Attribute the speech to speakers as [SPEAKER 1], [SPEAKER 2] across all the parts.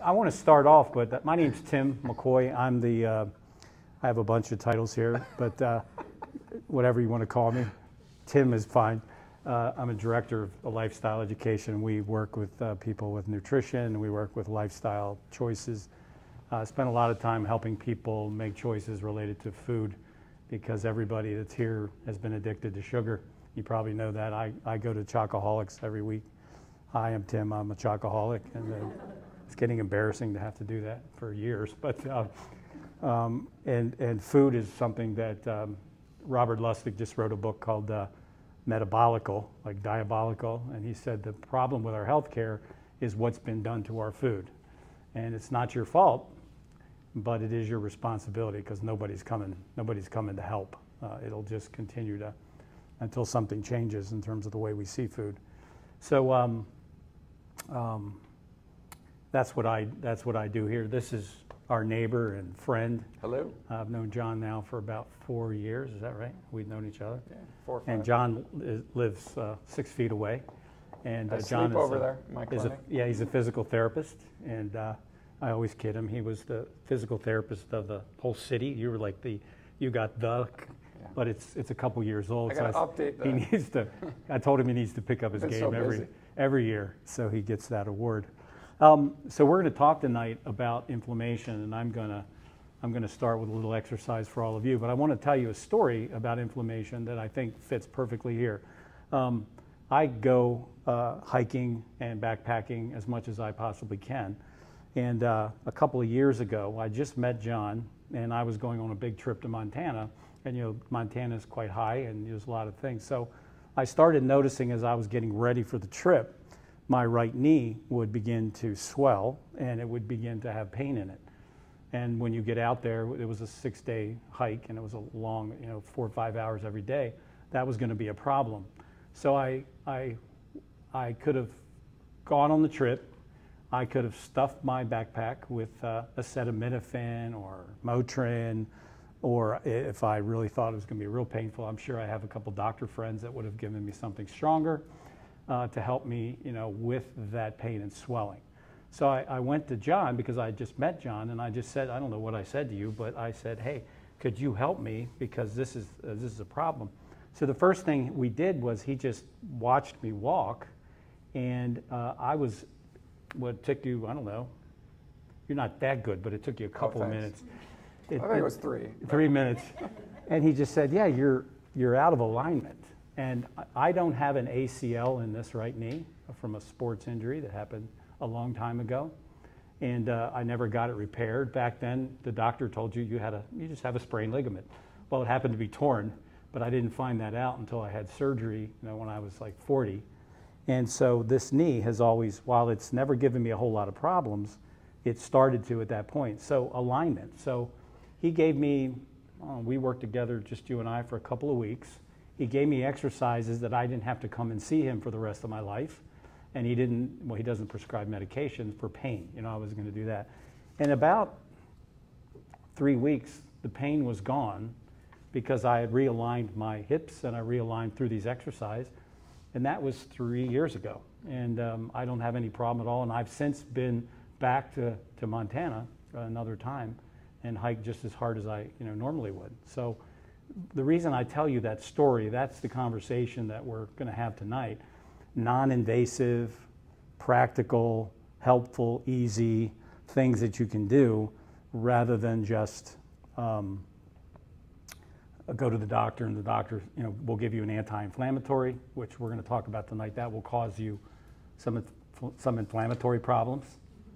[SPEAKER 1] I want to start off, but my name's Tim McCoy. I'm the, I have a bunch of titles here, but whatever you want to call me, Tim is fine. I'm a director of lifestyle education. We work with people with nutrition. We work with lifestyle choices. I spend a lot of time helping people make choices related to food because everybody that's here has been addicted to sugar. You probably know that. I go to Chocoholics every week. Hi, I'm Tim. I'm a Chocoholic, and it's getting embarrassing to have to do that for years. But and food is something that Robert Lustig just wrote a book called Metabolical, like diabolical, and he said the problem with our healthcare is what's been done to our food, and it's not your fault, but it is your responsibility because nobody's coming to help. It'll just continue to until something changes in terms of the way we see food. So that's what I do here. This is our neighbor and friend.
[SPEAKER 2] Hello.
[SPEAKER 1] I've known John now for about 4 years. Is that right? We've known each other.
[SPEAKER 2] Yeah, 4 or 5.
[SPEAKER 1] And John lives 6 feet away. And John
[SPEAKER 2] sleep over there, my clinic.
[SPEAKER 1] He's a physical therapist, and I always kid him. He was the physical therapist of the whole city. You were like you got the. Yeah. But it's a couple years old.
[SPEAKER 2] I got to update that.
[SPEAKER 1] He needs to. I told him he needs to pick up his game
[SPEAKER 2] so
[SPEAKER 1] every year, so he gets that award. So we're going to talk tonight about inflammation, and I'm going to start with a little exercise for all of you. But I want to tell you a story about inflammation that I think fits perfectly here. I go hiking and backpacking as much as I possibly can, and a couple of years ago, I just met John, and I was going on a big trip to Montana. And Montana is quite high, and there's a lot of things. So I started noticing as I was getting ready for the trip, my right knee would begin to swell, and it would begin to have pain in it. And when you get out there, it was a 6-day hike, and it was a long, 4 or 5 hours every day. That was going to be a problem. So I could have gone on the trip. I could have stuffed my backpack with acetaminophen or Motrin. Or if I really thought it was going to be real painful, I'm sure I have a couple doctor friends that would have given me something stronger to help me, with that pain and swelling. So I went to John because I just met John, and I just said, I don't know what I said to you, but I said, hey, could you help me because this is a problem. So the first thing we did was he just watched me walk, and what took you, I don't know, you're not that good, but it took you a couple of minutes.
[SPEAKER 2] I think it was 3.
[SPEAKER 1] 3 minutes. And he just said, yeah, you're out of alignment. And I don't have an ACL in this right knee from a sports injury that happened a long time ago. And I never got it repaired. Back then, the doctor told you you just have a sprained ligament. Well, it happened to be torn, but I didn't find that out until I had surgery when I was like 40. And so this knee has always, while it's never given me a whole lot of problems, it started to at that point. So alignment. So he gave me, we worked together, just you and I, for a couple of weeks. He gave me exercises that I didn't have to come and see him for the rest of my life. And he doesn't prescribe medications for pain. I was going to do that. In about 3 weeks, the pain was gone because I had realigned my hips and I realigned through these exercises. And that was 3 years ago. And I don't have any problem at all. And I've since been back to Montana another time and hike just as hard as I normally would. So the reason I tell you that story, that's the conversation that we're going to have tonight. Non-invasive, practical, helpful, easy things that you can do rather than just go to the doctor and the doctor will give you an anti-inflammatory, which we're going to talk about tonight. That will cause you some inflammatory problems.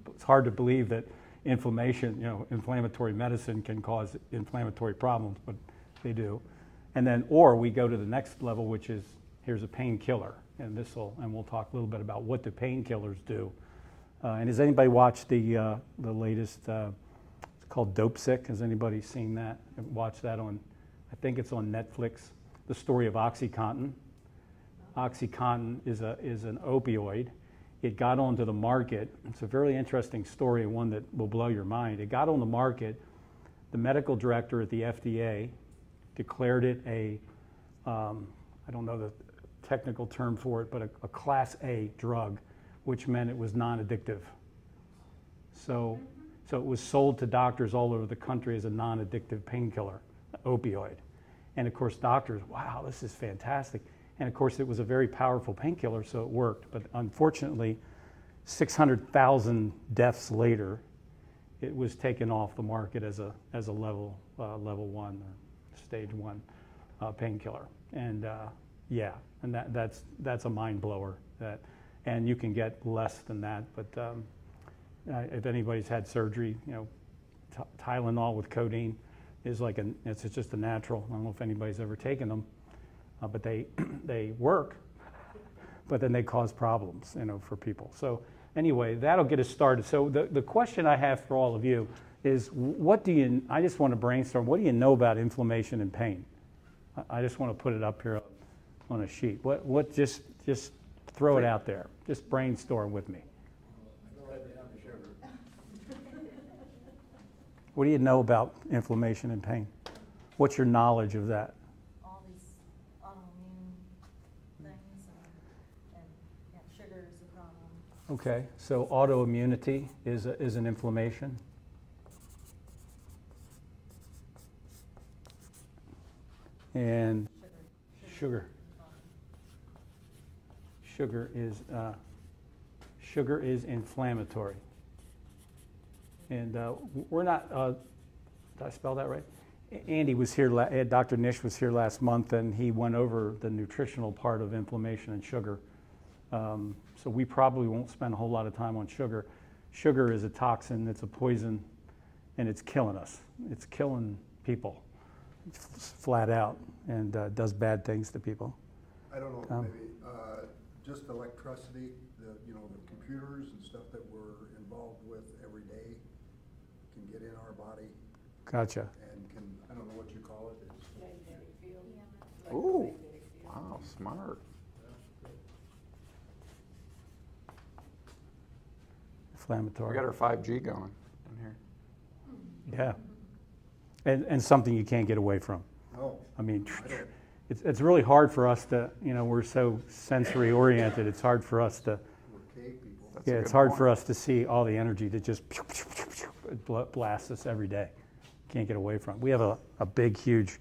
[SPEAKER 1] It's hard to believe that inflammatory medicine can cause inflammatory problems, but they do. And then, or we go to the next level, which is here's a painkiller, and we'll talk a little bit about what the painkillers do. And has anybody watched the latest? It's called Dope Sick. Has anybody seen that? Watched that on? I think it's on Netflix. The story of OxyContin. OxyContin is an opioid. It got onto the market. It's a very interesting story and one that will blow your mind. It got on the market. The medical director at the FDA declared it I don't know the technical term for it, but a Class A drug, which meant it was non-addictive. So it was sold to doctors all over the country as a non-addictive painkiller, opioid. And of course, doctors, wow, this is fantastic. And of course, it was a very powerful painkiller, so it worked. But unfortunately, 600,000 deaths later, it was taken off the market as a level 1 or stage 1 painkiller. And yeah, and that's a mind blower. And you can get less than that. But if anybody's had surgery, you know, Tylenol with codeine is like it's just a natural. I don't know if anybody's ever taken them, but they work, but then they cause problems, you know, for people. So anyway, that'll get us started. So the question I have for all of you is, I just want to brainstorm, what do you know about inflammation and pain? I just want to put it up here on a sheet. Just throw it out there. Just brainstorm with me. What do you know about inflammation and pain? What's your knowledge of that?
[SPEAKER 3] All these autoimmune things, and yeah, sugar is a problem.
[SPEAKER 1] Okay, so autoimmunity is an inflammation. And sugar is inflammatory. And we're not, did I spell that right? Andy was here, Dr. Nish was here last month, and he went over the nutritional part of inflammation and sugar. So we probably won't spend a whole lot of time on sugar. Sugar is a toxin, it's a poison, and it's killing us. It's killing people, flat out, and does bad things to people.
[SPEAKER 4] I don't know, maybe just electricity, the computers and stuff that we're involved with every day can get in our body.
[SPEAKER 1] Gotcha.
[SPEAKER 4] And can, I don't know what you call it.
[SPEAKER 5] Magnetic field.
[SPEAKER 3] Yeah.
[SPEAKER 2] Ooh, wow, smart.
[SPEAKER 1] Inflammatory.
[SPEAKER 2] We got our 5G going in here.
[SPEAKER 1] Yeah. And something you can't get away from.
[SPEAKER 4] No.
[SPEAKER 1] I mean, it's really hard for us to, we're so sensory oriented, it's hard for us to,
[SPEAKER 4] We're cave people.
[SPEAKER 2] That's a
[SPEAKER 1] it's
[SPEAKER 2] good
[SPEAKER 1] hard
[SPEAKER 2] point.
[SPEAKER 1] for us to see all the energy that just blasts us every day. Can't get away from it. We have a big, huge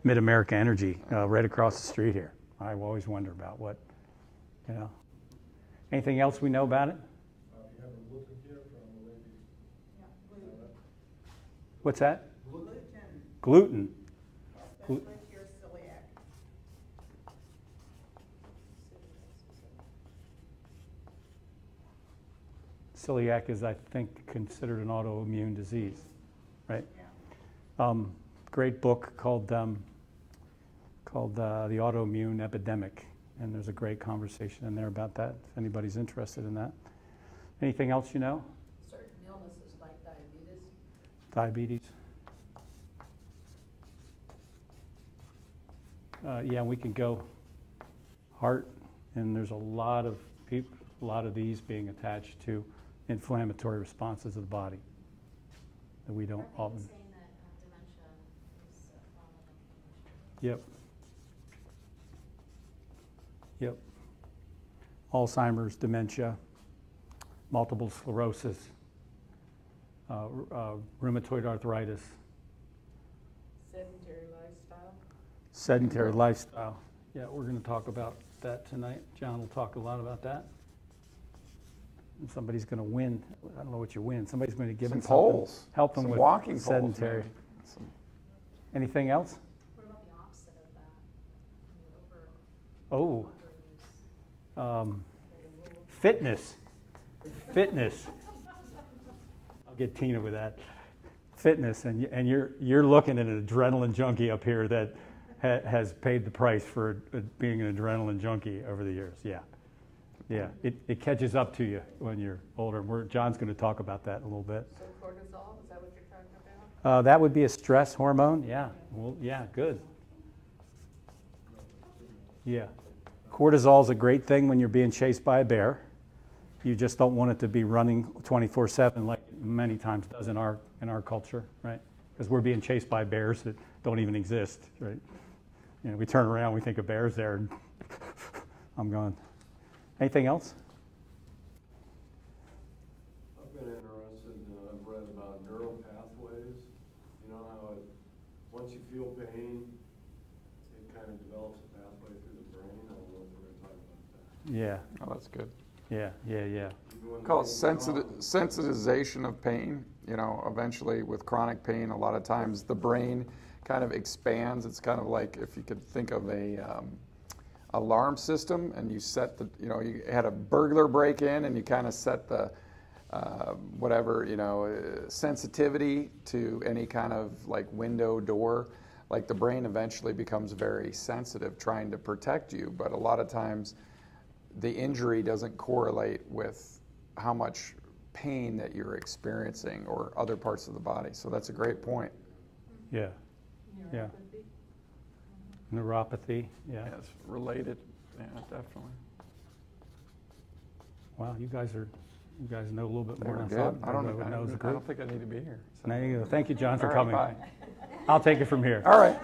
[SPEAKER 1] Mid-America Energy right across the street here. I always wonder about what, Anything else we know about it?
[SPEAKER 6] You have a gluten here from the lady.
[SPEAKER 3] Yeah, gluten.
[SPEAKER 1] What's that?
[SPEAKER 5] Gluten,
[SPEAKER 1] Gluten.
[SPEAKER 5] especially if you're celiac.
[SPEAKER 1] Celiac is, I think, considered an autoimmune disease, right?
[SPEAKER 5] Yeah.
[SPEAKER 1] Great book called The Autoimmune Epidemic, and there's a great conversation in there about that, if anybody's interested in that. Anything else you know?
[SPEAKER 5] Certain illnesses like diabetes.
[SPEAKER 1] Diabetes. Yeah, we can go heart, and there's a lot of these being attached to inflammatory responses of the body that we don't often.
[SPEAKER 3] Saying that dementia is a form of inflammation.
[SPEAKER 1] Yep. Alzheimer's, dementia, multiple sclerosis, rheumatoid arthritis,
[SPEAKER 5] Sedentary lifestyle.
[SPEAKER 1] sedentary lifestyle. Yeah, we're going to talk about that tonight. John will talk a lot about that. And somebody's going to win. I don't know what you win. Somebody's going to give
[SPEAKER 2] Some
[SPEAKER 1] him something.
[SPEAKER 2] poles.
[SPEAKER 1] Help them
[SPEAKER 2] Some
[SPEAKER 1] with
[SPEAKER 2] walking poles,
[SPEAKER 1] sedentary.
[SPEAKER 2] maybe. Some-
[SPEAKER 1] Anything else?
[SPEAKER 3] What about the opposite of that? Over
[SPEAKER 1] Oh,
[SPEAKER 3] overuse.
[SPEAKER 1] fitness. Fitness. I'll get Tina with that. Fitness, and you're looking at an adrenaline junkie up here that has paid the price for being an adrenaline junkie over the years. Yeah, yeah. It catches up to you when you're older. John's going to talk about that in a little bit.
[SPEAKER 5] So cortisol, is that what you're talking about?
[SPEAKER 1] That would be a stress hormone. Yeah. Well, yeah. Good. Yeah. Cortisol is a great thing when you're being chased by a bear. You just don't want it to be running 24/7 like many times does in our culture, right? Because we're being chased by bears that don't even exist, right? We turn around, we think a bear's there, and I'm gone. Anything else?
[SPEAKER 6] I've been interested in how once you feel pain, it kind of develops a pathway through the brain. I don't know if we're going to talk about that.
[SPEAKER 1] Yeah,
[SPEAKER 2] Oh, that's good.
[SPEAKER 1] yeah.
[SPEAKER 6] Even when the
[SPEAKER 2] Call it
[SPEAKER 6] pain's
[SPEAKER 2] sensitization of pain. You know, eventually with chronic pain, a lot of times the brain kind of expands. It's kind of like if you could think of a alarm system, and you set the, you know, you had a burglar break in, and you kind of set the whatever, you know, sensitivity to any kind of like window, door. Like the brain eventually becomes very sensitive, trying to protect you. But a lot of times, the injury doesn't correlate with how much pain that you're experiencing or other parts of the body. So that's a great point.
[SPEAKER 1] Yeah, yeah. Neuropathy, yeah.
[SPEAKER 2] Yeah, it's related. Yeah, definitely.
[SPEAKER 1] Wow, you guys know a little bit more
[SPEAKER 2] Very
[SPEAKER 1] than I thought.
[SPEAKER 2] good. I don't
[SPEAKER 1] Everybody knows the
[SPEAKER 2] I
[SPEAKER 1] group.
[SPEAKER 2] don't think I need to be here. So.
[SPEAKER 1] There you go. Thank you, John, for
[SPEAKER 2] All right,
[SPEAKER 1] coming.
[SPEAKER 2] bye.
[SPEAKER 1] I'll take it from here.
[SPEAKER 2] All right.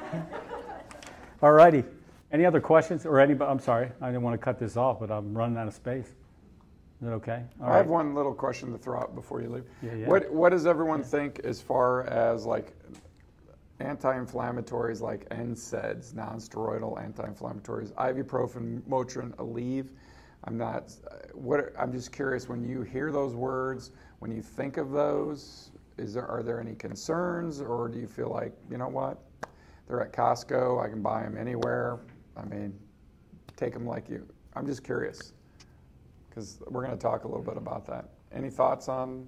[SPEAKER 1] All righty. Any other questions or anybody? I'm sorry, I didn't want to cut this off, but I'm running out of space. Is it okay? All
[SPEAKER 2] I have one little question to throw out before you leave.
[SPEAKER 1] Yeah.
[SPEAKER 2] What does everyone think as far as like anti-inflammatories like NSAIDs, non-steroidal anti-inflammatories, ibuprofen, Motrin, Aleve? I'm just curious, when you hear those words, when you think of those, are there any concerns, or do you feel like, you know what, they're at Costco, I can buy them anywhere? I mean, take them like you. I'm just curious, because we're going to talk a little bit about that. Any thoughts on?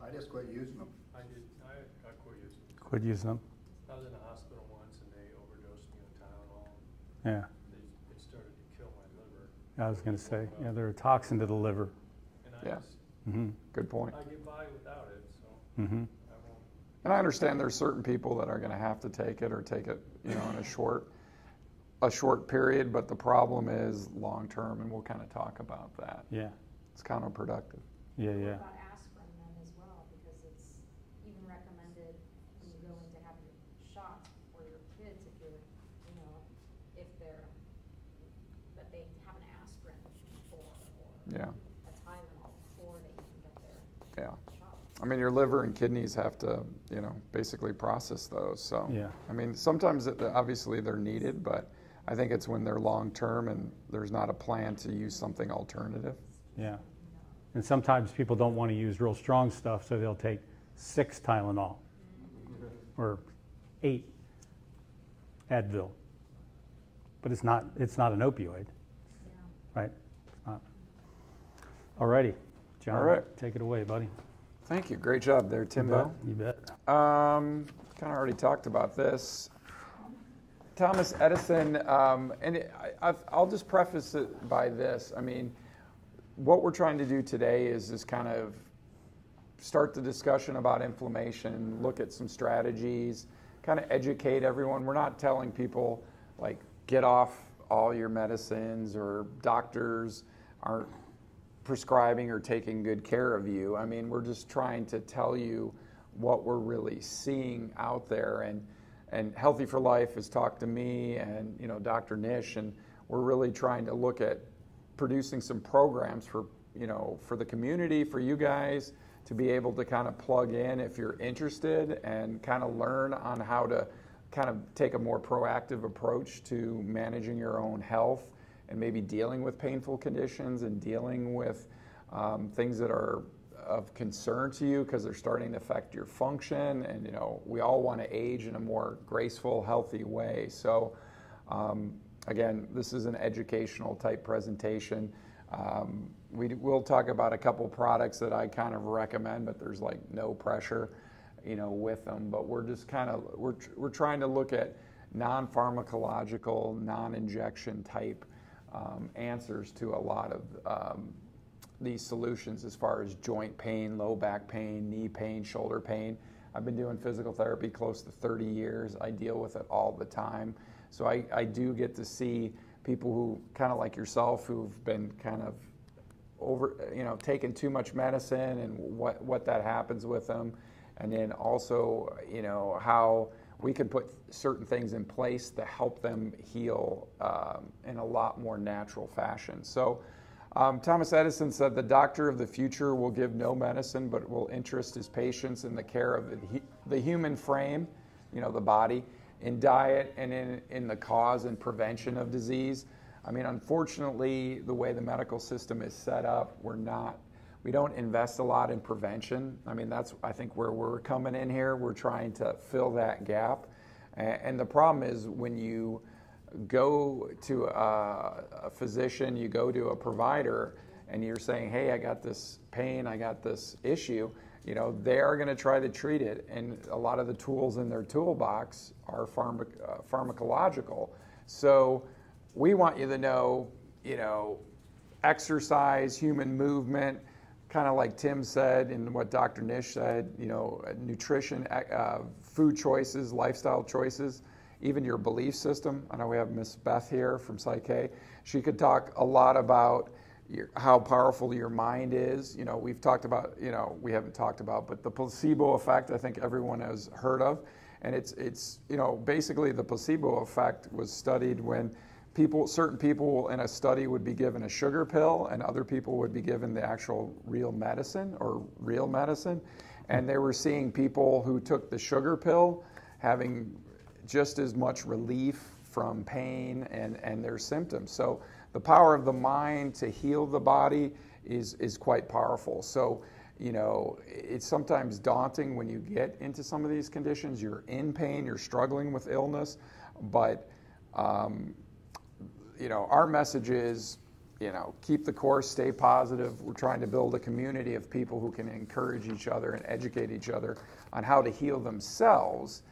[SPEAKER 4] I just quit using them.
[SPEAKER 6] I quit using it.
[SPEAKER 1] Quit using them.
[SPEAKER 6] I was in the hospital once and they overdosed me on Tylenol.
[SPEAKER 1] Yeah,
[SPEAKER 6] It started to kill my liver.
[SPEAKER 1] I was going to say, yeah, they're a toxin to the liver.
[SPEAKER 6] And
[SPEAKER 2] Yeah. Good point.
[SPEAKER 6] I get by without it, so
[SPEAKER 1] Mm-hmm.
[SPEAKER 6] I won't.
[SPEAKER 2] And I understand there's certain people that are going to have to take it or take it, you know, in a short period, but the problem is long term, and we'll kind of talk about that.
[SPEAKER 1] Yeah,
[SPEAKER 2] It's counterproductive.
[SPEAKER 1] yeah.
[SPEAKER 3] What about aspirin then as well, because it's even recommended when you go in to have your shots for your kids, if you're, you know, if they're, that they have an aspirin before, or
[SPEAKER 2] Yeah.
[SPEAKER 3] a Tylenol before they even get their
[SPEAKER 2] Yeah.
[SPEAKER 3] shot.
[SPEAKER 2] I mean, your liver and kidneys have to, you know, basically process those. So,
[SPEAKER 1] Yeah.
[SPEAKER 2] I mean, sometimes obviously they're needed, but I think it's when they're long term and there's not a plan to use something alternative.
[SPEAKER 1] Yeah. And sometimes people don't want to use real strong stuff, so they'll take 6 Tylenol or 8 Advil. But it's not an opioid, right? It's not. All righty. John,
[SPEAKER 2] All right.
[SPEAKER 1] take it away, buddy.
[SPEAKER 2] Thank you. Great job there, Timbo.
[SPEAKER 1] You bet.
[SPEAKER 2] Kind of already talked about this. Thomas Edison, I'll just preface it by this. I mean, what we're trying to do today is just kind of start the discussion about inflammation, look at some strategies, kind of educate everyone. We're not telling people, like, get off all your medicines, or doctors aren't prescribing or taking good care of you. I mean, we're just trying to tell you what we're really seeing out there. And Healthy for Life has talked to me and, you know, Dr. Nish, and we're really trying to look at producing some programs for, you know, for the community, for you guys to be able to kind of plug in if you're interested and kind of learn on how to kind of take a more proactive approach to managing your own health and maybe dealing with painful conditions and dealing with things that are of concern to you because they're starting to affect your function. And, you know, we all want to age in a more graceful, healthy way. So, again, this is an educational type presentation. We'll talk about a couple products that I kind of recommend, but there's like no pressure, you know, with them. But we're just kind of, we're trying to look at non-pharmacological, non-injection type answers to a lot of these solutions as far as joint pain, low back pain, knee pain, shoulder pain. I've been doing physical therapy close to 30 years. I deal with it all the time. So I do get to see people who kind of like yourself who've been kind of taking too much medicine and what that happens with them. And then also, you know, how we can put certain things in place to help them heal in a lot more natural fashion. So Thomas Edison said, "The doctor of the future will give no medicine, but will interest his patients in the care of the human frame the body in diet and in the cause and prevention of disease. I mean, unfortunately, the way the medical system is set up, we don't invest a lot in prevention. I mean, that's, I think, where we're coming in here. We're trying to fill that gap. And the problem is when you go to a physician, you go to a provider, and you're saying, hey, I got this pain, I got this issue, they are going to try to treat it. And a lot of the tools in their toolbox are pharmacological. So we want you to know, exercise, human movement, kind of like Tim said and what Dr. Nish said, nutrition, food choices, lifestyle choices, even your belief system. I know we have Miss Beth here from Psych. She could talk a lot about how powerful your mind is. We've talked about, we haven't talked about, but the placebo effect, I think everyone has heard of. And it's basically the placebo effect was studied when certain people in a study would be given a sugar pill and other people would be given the actual real medicine. And they were seeing people who took the sugar pill having just as much relief from pain and their symptoms. So the power of the mind to heal the body is quite powerful. So, it's sometimes daunting when you get into some of these conditions. You're in pain, you're struggling with illness, but, our message is, keep the course, stay positive. We're trying to build a community of people who can encourage each other and educate each other on how to heal themselves,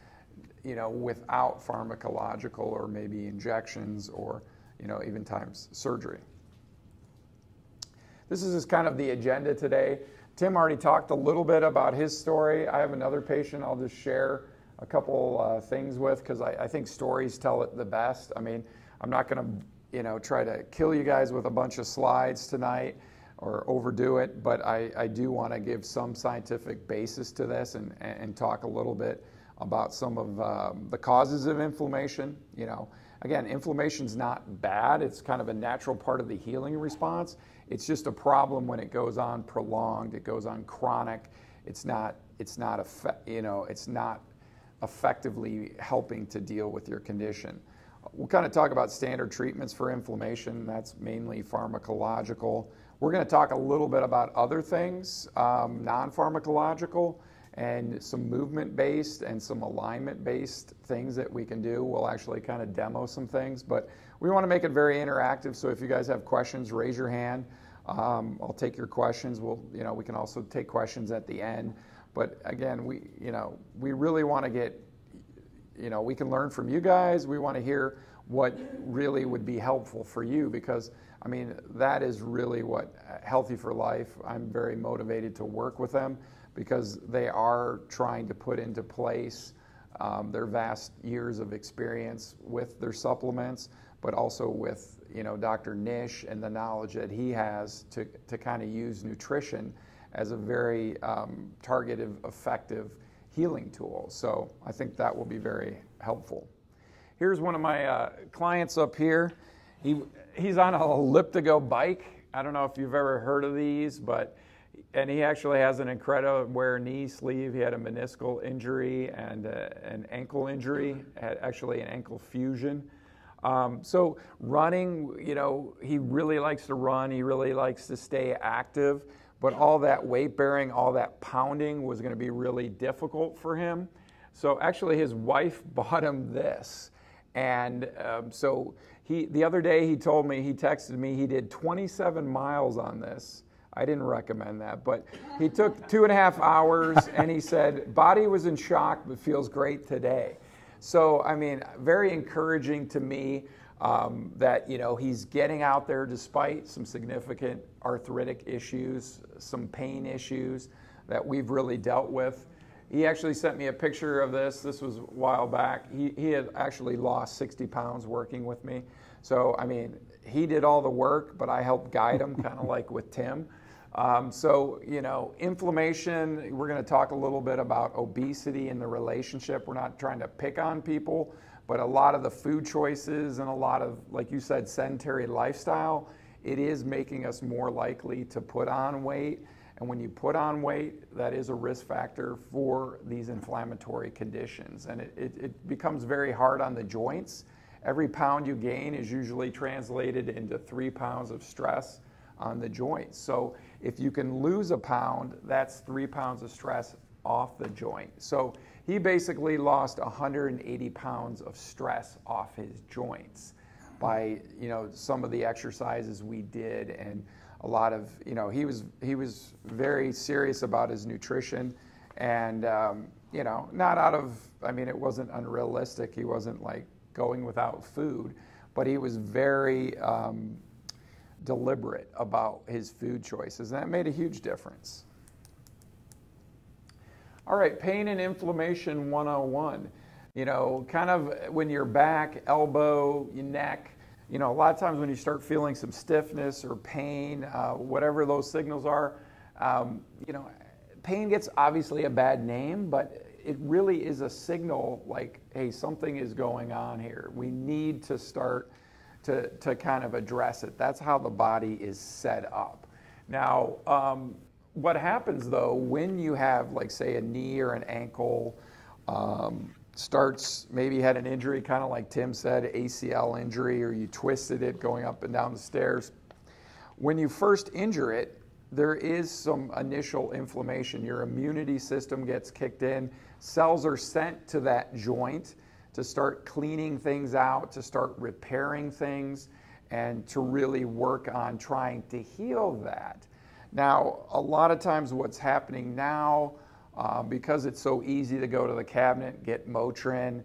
[SPEAKER 2] without pharmacological or maybe injections or, even times surgery. This is just kind of the agenda today. Tim already talked a little bit about his story. I have another patient I'll just share a couple things with because I think stories tell it the best. I mean, I'm not going to, try to kill you guys with a bunch of slides tonight or overdo it, but I do want to give some scientific basis to this and talk a little bit about some of the causes of inflammation. Again, inflammation's not bad. It's kind of a natural part of the healing response. It's just a problem when it goes on prolonged. It goes on chronic. It's not effectively helping to deal with your condition. We'll kind of talk about standard treatments for inflammation. That's mainly pharmacological. We're going to talk a little bit about other things, non-pharmacological, and some movement-based and some alignment-based things that we can do. We'll actually kind of demo some things, but we want to make it very interactive. So if you guys have questions, raise your hand. I'll take your questions. We can also take questions at the end. But again, we really want to get, we can learn from you guys. We want to hear what really would be helpful for you because, I mean, that is really what Healthy for Life, I'm very motivated to work with them because they are trying to put into place their vast years of experience with their supplements, but also with, Dr. Nish and the knowledge that he has to kind of use nutrition as a very targeted, effective healing tool. So I think that will be very helpful. Here's one of my clients up here. He's on an elliptigo bike. I don't know if you've ever heard of these, and he actually has an incredible wear knee sleeve. He had a meniscal injury and an ankle injury, actually an ankle fusion. So running, he really likes to run. He really likes to stay active. But all that weight bearing, all that pounding was going to be really difficult for him. So actually his wife bought him this. And so the other day he texted me, he did 27 miles on this. I didn't recommend that, but he took 2.5 hours and he said, body was in shock, but feels great today. So, I mean, very encouraging to me that, he's getting out there despite some significant arthritic issues, some pain issues that we've really dealt with. He actually sent me a picture of this. This was a while back. He had actually lost 60 pounds working with me. So, I mean, he did all the work, but I helped guide him, kind of like with Tim. So, inflammation, we're going to talk a little bit about obesity and the relationship. We're not trying to pick on people, but a lot of the food choices and a lot of, like you said, sedentary lifestyle, it is making us more likely to put on weight. And when you put on weight, that is a risk factor for these inflammatory conditions. And it becomes very hard on the joints. Every pound you gain is usually translated into 3 pounds of stress on the joints. So if you can lose a pound, that's 3 pounds of stress off the joint. So he basically lost 180 pounds of stress off his joints by, some of the exercises we did, and a lot of, he was very serious about his nutrition, and, not out of, it wasn't unrealistic. He wasn't like going without food, but he was very deliberate about his food choices, and that made a huge difference. All right, pain and inflammation 101. Kind of when your back, elbow, your neck, a lot of times when you start feeling some stiffness or pain, whatever those signals are, pain gets obviously a bad name, but it really is a signal like, hey, something is going on here. We need to start to kind of address it. That's how the body is set up. Now, what happens though, when you have, like, say, a knee or an ankle, maybe you had an injury, kind of like Tim said, ACL injury, or you twisted it going up and down the stairs. When you first injure it, there is some initial inflammation. Your immunity system gets kicked in. Cells are sent to that joint to start cleaning things out, to start repairing things, and to really work on trying to heal that. Now, a lot of times what's happening now, because it's so easy to go to the cabinet, get Motrin,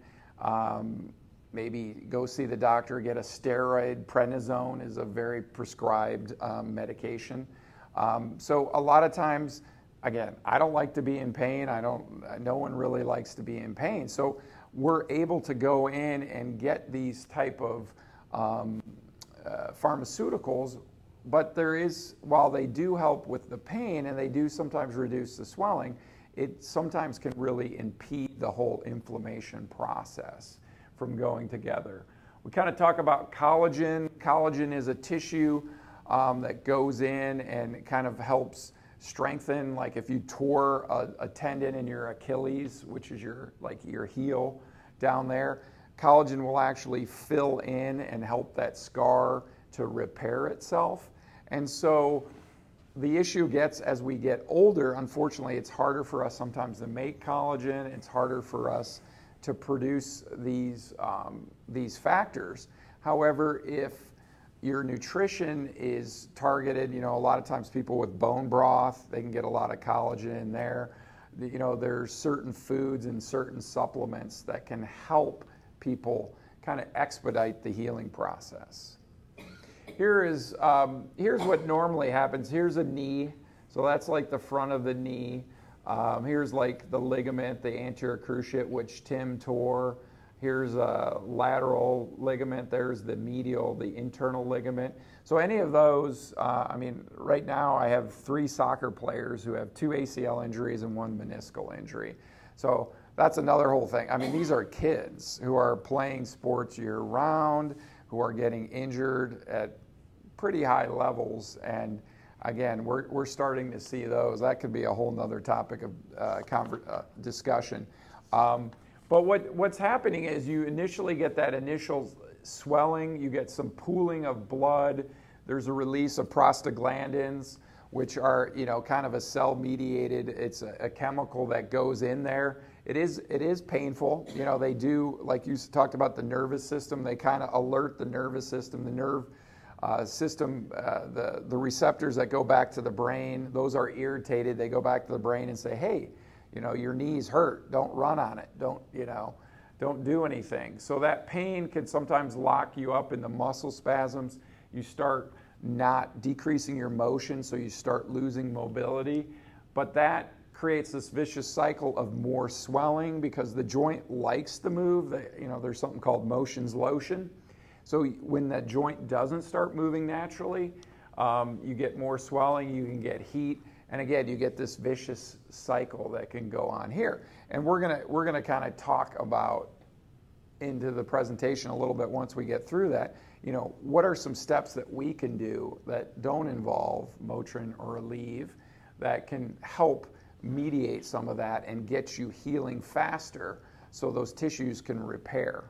[SPEAKER 2] maybe go see the doctor, get a steroid. Prednisone is a very prescribed medication. So a lot of times, again, I don't like to be in pain. No one really likes to be in pain. So we're able to go in and get these type of pharmaceuticals, but while they do help with the pain and they do sometimes reduce the swelling, it sometimes can really impede the whole inflammation process from going together. We kind of talk about collagen. Collagen is a tissue that goes in and it kind of helps strengthen. Like if you tore a tendon in your Achilles, which is your heel down there, collagen will actually fill in and help that scar to repair itself. And so the issue gets, as we get older, unfortunately, it's harder for us sometimes to make collagen. It's harder for us to produce these factors. However, if your nutrition is targeted, a lot of times people with bone broth, they can get a lot of collagen in there. There's certain foods and certain supplements that can help people kind of expedite the healing process. Here's what normally happens. Here's a knee. So that's like the front of the knee. Here's like the ligament, the anterior cruciate, which Tim tore. Here's a lateral ligament. There's the medial, the internal ligament. So any of those, right now I have 3 soccer players who have 2 ACL injuries and 1 meniscal injury. So that's another whole thing. These are kids who are playing sports year round, who are getting injured at pretty high levels, and again, we're starting to see those. That could be a whole nother topic of discussion. But what's happening is you initially get that initial swelling, you get some pooling of blood, there's a release of prostaglandins, which are kind of a cell-mediated, it's a chemical that goes in there. It is painful. They do, like you talked about the nervous system, they kind of alert the nervous system, the nerve system, the receptors that go back to the brain, those are irritated. They go back to the brain and say, hey, your knees hurt. Don't run on it. Don't do anything. So that pain can sometimes lock you up into muscle spasms. You start not decreasing your motion, so you start losing mobility. But that creates this vicious cycle of more swelling because the joint likes to move. There's something called motion's lotion. So when that joint doesn't start moving naturally, you get more swelling, you can get heat, and again, you get this vicious cycle that can go on here. And we're gonna kind of talk about into the presentation a little bit once we get through that. What are some steps that we can do that don't involve Motrin or Aleve that can help mediate some of that and get you healing faster so those tissues can repair.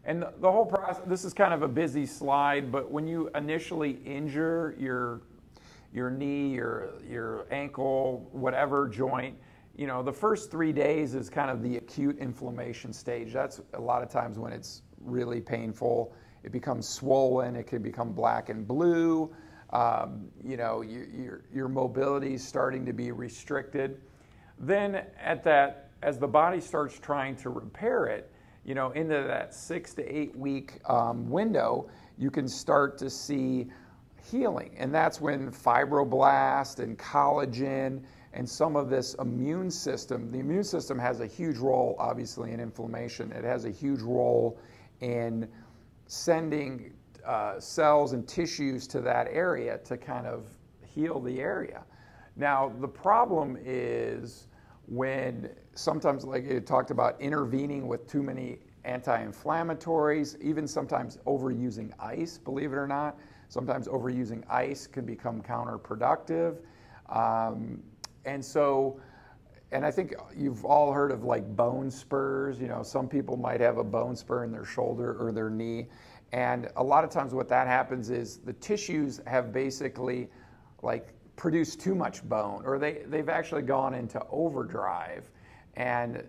[SPEAKER 2] And the whole process, this is kind of a busy slide, but when you initially injure your knee, your ankle, whatever joint, you know, the first 3 days is kind of the acute inflammation stage. That's a lot of times when it's really painful. It becomes swollen, it can become black and blue. You know, your mobility is starting to be restricted. Then as the body starts trying to repair it, you know, into that 6 to 8 week window, you can start to see healing. And that's when fibroblast and collagen and some of this immune system, the immune system has a huge role, obviously, in inflammation. It has a huge role in sending cells and tissues to that area to kind of heal the area. Now, the problem is when sometimes, like you talked about, intervening with too many anti-inflammatories, even sometimes overusing ice, believe it or not. Sometimes overusing ice can become counterproductive. And I think you've all heard of like bone spurs. You know, some people might have a bone spur in their shoulder or their knee. And a lot of times what that happens is the tissues have basically like produced too much bone, or they've actually gone into overdrive and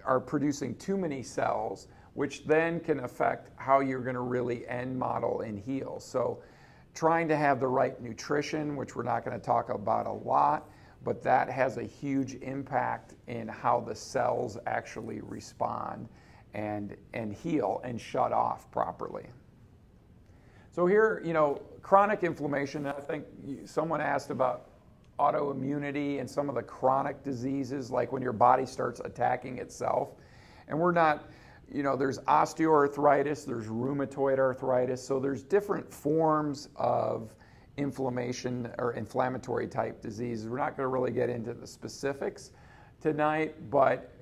[SPEAKER 2] are producing too many cells, which then can affect how you're going to really end model and heal. So trying to have the right nutrition, which we're not going to talk about a lot, but that has a huge impact in how the cells actually respond and heal and shut off properly. So here, you know, chronic inflammation, I think someone asked about autoimmunity and some of the chronic diseases, like when your body starts attacking itself. And we're not, you know, there's osteoarthritis, there's rheumatoid arthritis, so there's different forms of inflammation or inflammatory type diseases. We're not going to really get into the specifics tonight, but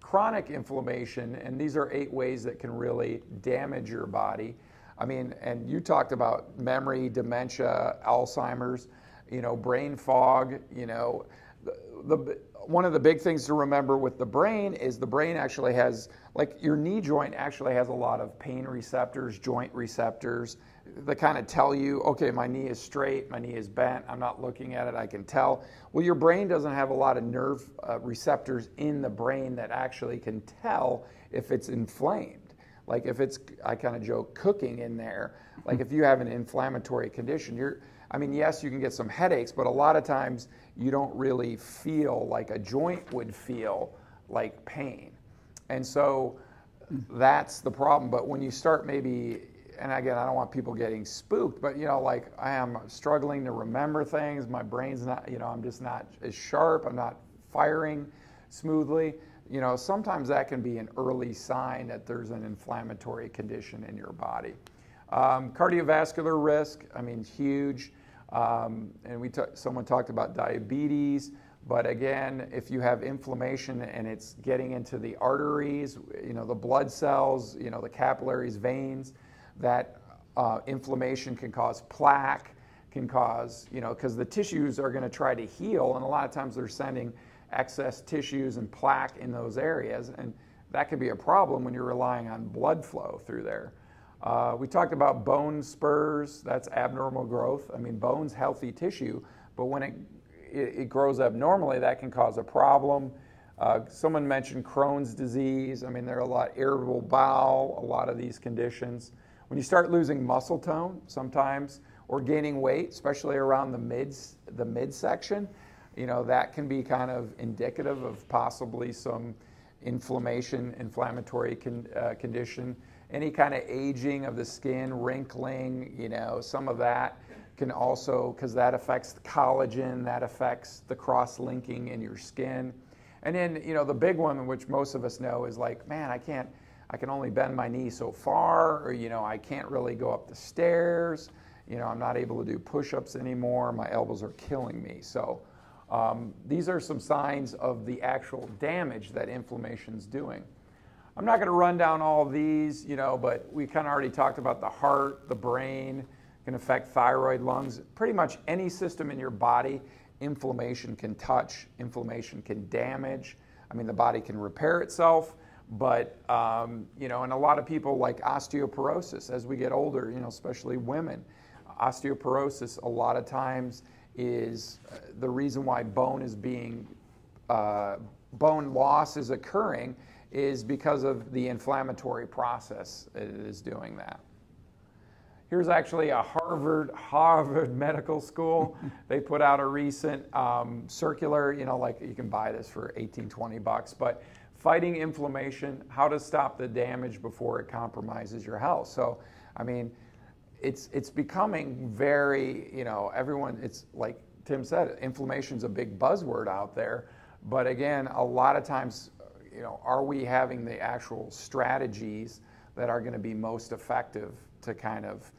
[SPEAKER 2] chronic inflammation, and these are 8 ways that can really damage your body. I mean, and you talked about memory, dementia, Alzheimer's, you know, brain fog, you know. One of the big things to remember with the brain is the brain actually has, like your knee joint actually has a lot of pain receptors, joint receptors that kind of tell you, okay, my knee is straight, my knee is bent, I'm not looking at it, I can tell. Well, your brain doesn't have a lot of nerve receptors in the brain that actually can tell if it's inflamed. Like if it's, I kind of joke, cooking in there, like if you have an inflammatory condition, I mean, yes, you can get some headaches, but a lot of times you don't really feel like a joint would feel like pain. And so that's the problem. But when you start maybe, and again, I don't want people getting spooked, but you know, like I am struggling to remember things, my brain's not, you know, I'm just not as sharp, I'm not firing smoothly. You know, sometimes that can be an early sign that there's an inflammatory condition in your body. Cardiovascular risk, I mean, huge. And someone talked about diabetes, but again, if you have inflammation and it's getting into the arteries, you know, the blood cells, you know, the capillaries, veins, that inflammation can cause plaque, can cause, you know, because the tissues are going to try to heal, and a lot of times they're sending excess tissues and plaque in those areas, and that can be a problem when you're relying on blood flow through there. We talked about bone spurs, that's abnormal growth. I mean, bone's healthy tissue, but when it grows abnormally, that can cause a problem. Someone mentioned Crohn's disease. I mean, there are a lot, irritable bowel, a lot of these conditions. When you start losing muscle tone sometimes, or gaining weight, especially around the midsection, you know, that can be kind of indicative of possibly some inflammatory condition. Any kind of aging of the skin, wrinkling, you know, some of that can also, because that affects the collagen, that affects the cross-linking in your skin. And then, you know, the big one, which most of us know, is like, man, I can only bend my knee so far, or, you know, I can't really go up the stairs, you know, I'm not able to do push-ups anymore, my elbows are killing me. So these are some signs of the actual damage that inflammation's doing. I'm not going to run down all of these, you know, but we kind of already talked about the heart, the brain, can affect thyroid, lungs. Pretty much any system in your body inflammation can touch, inflammation can damage. I mean, the body can repair itself, but, you know, and a lot of people like osteoporosis as we get older, you know, especially women. Osteoporosis a lot of times is the reason why bone is being, bone loss is occurring is because of the inflammatory process it is doing that. Here's actually a Harvard Medical School. They put out a recent circular, you know, like you can buy this for 18, 20 bucks, but fighting inflammation, how to stop the damage before it compromises your health. So, I mean, it's becoming very, you know, everyone, it's like Tim said, inflammation's a big buzzword out there, but again, a lot of times, you know, are we having the actual strategies that are going to be most effective to kind of,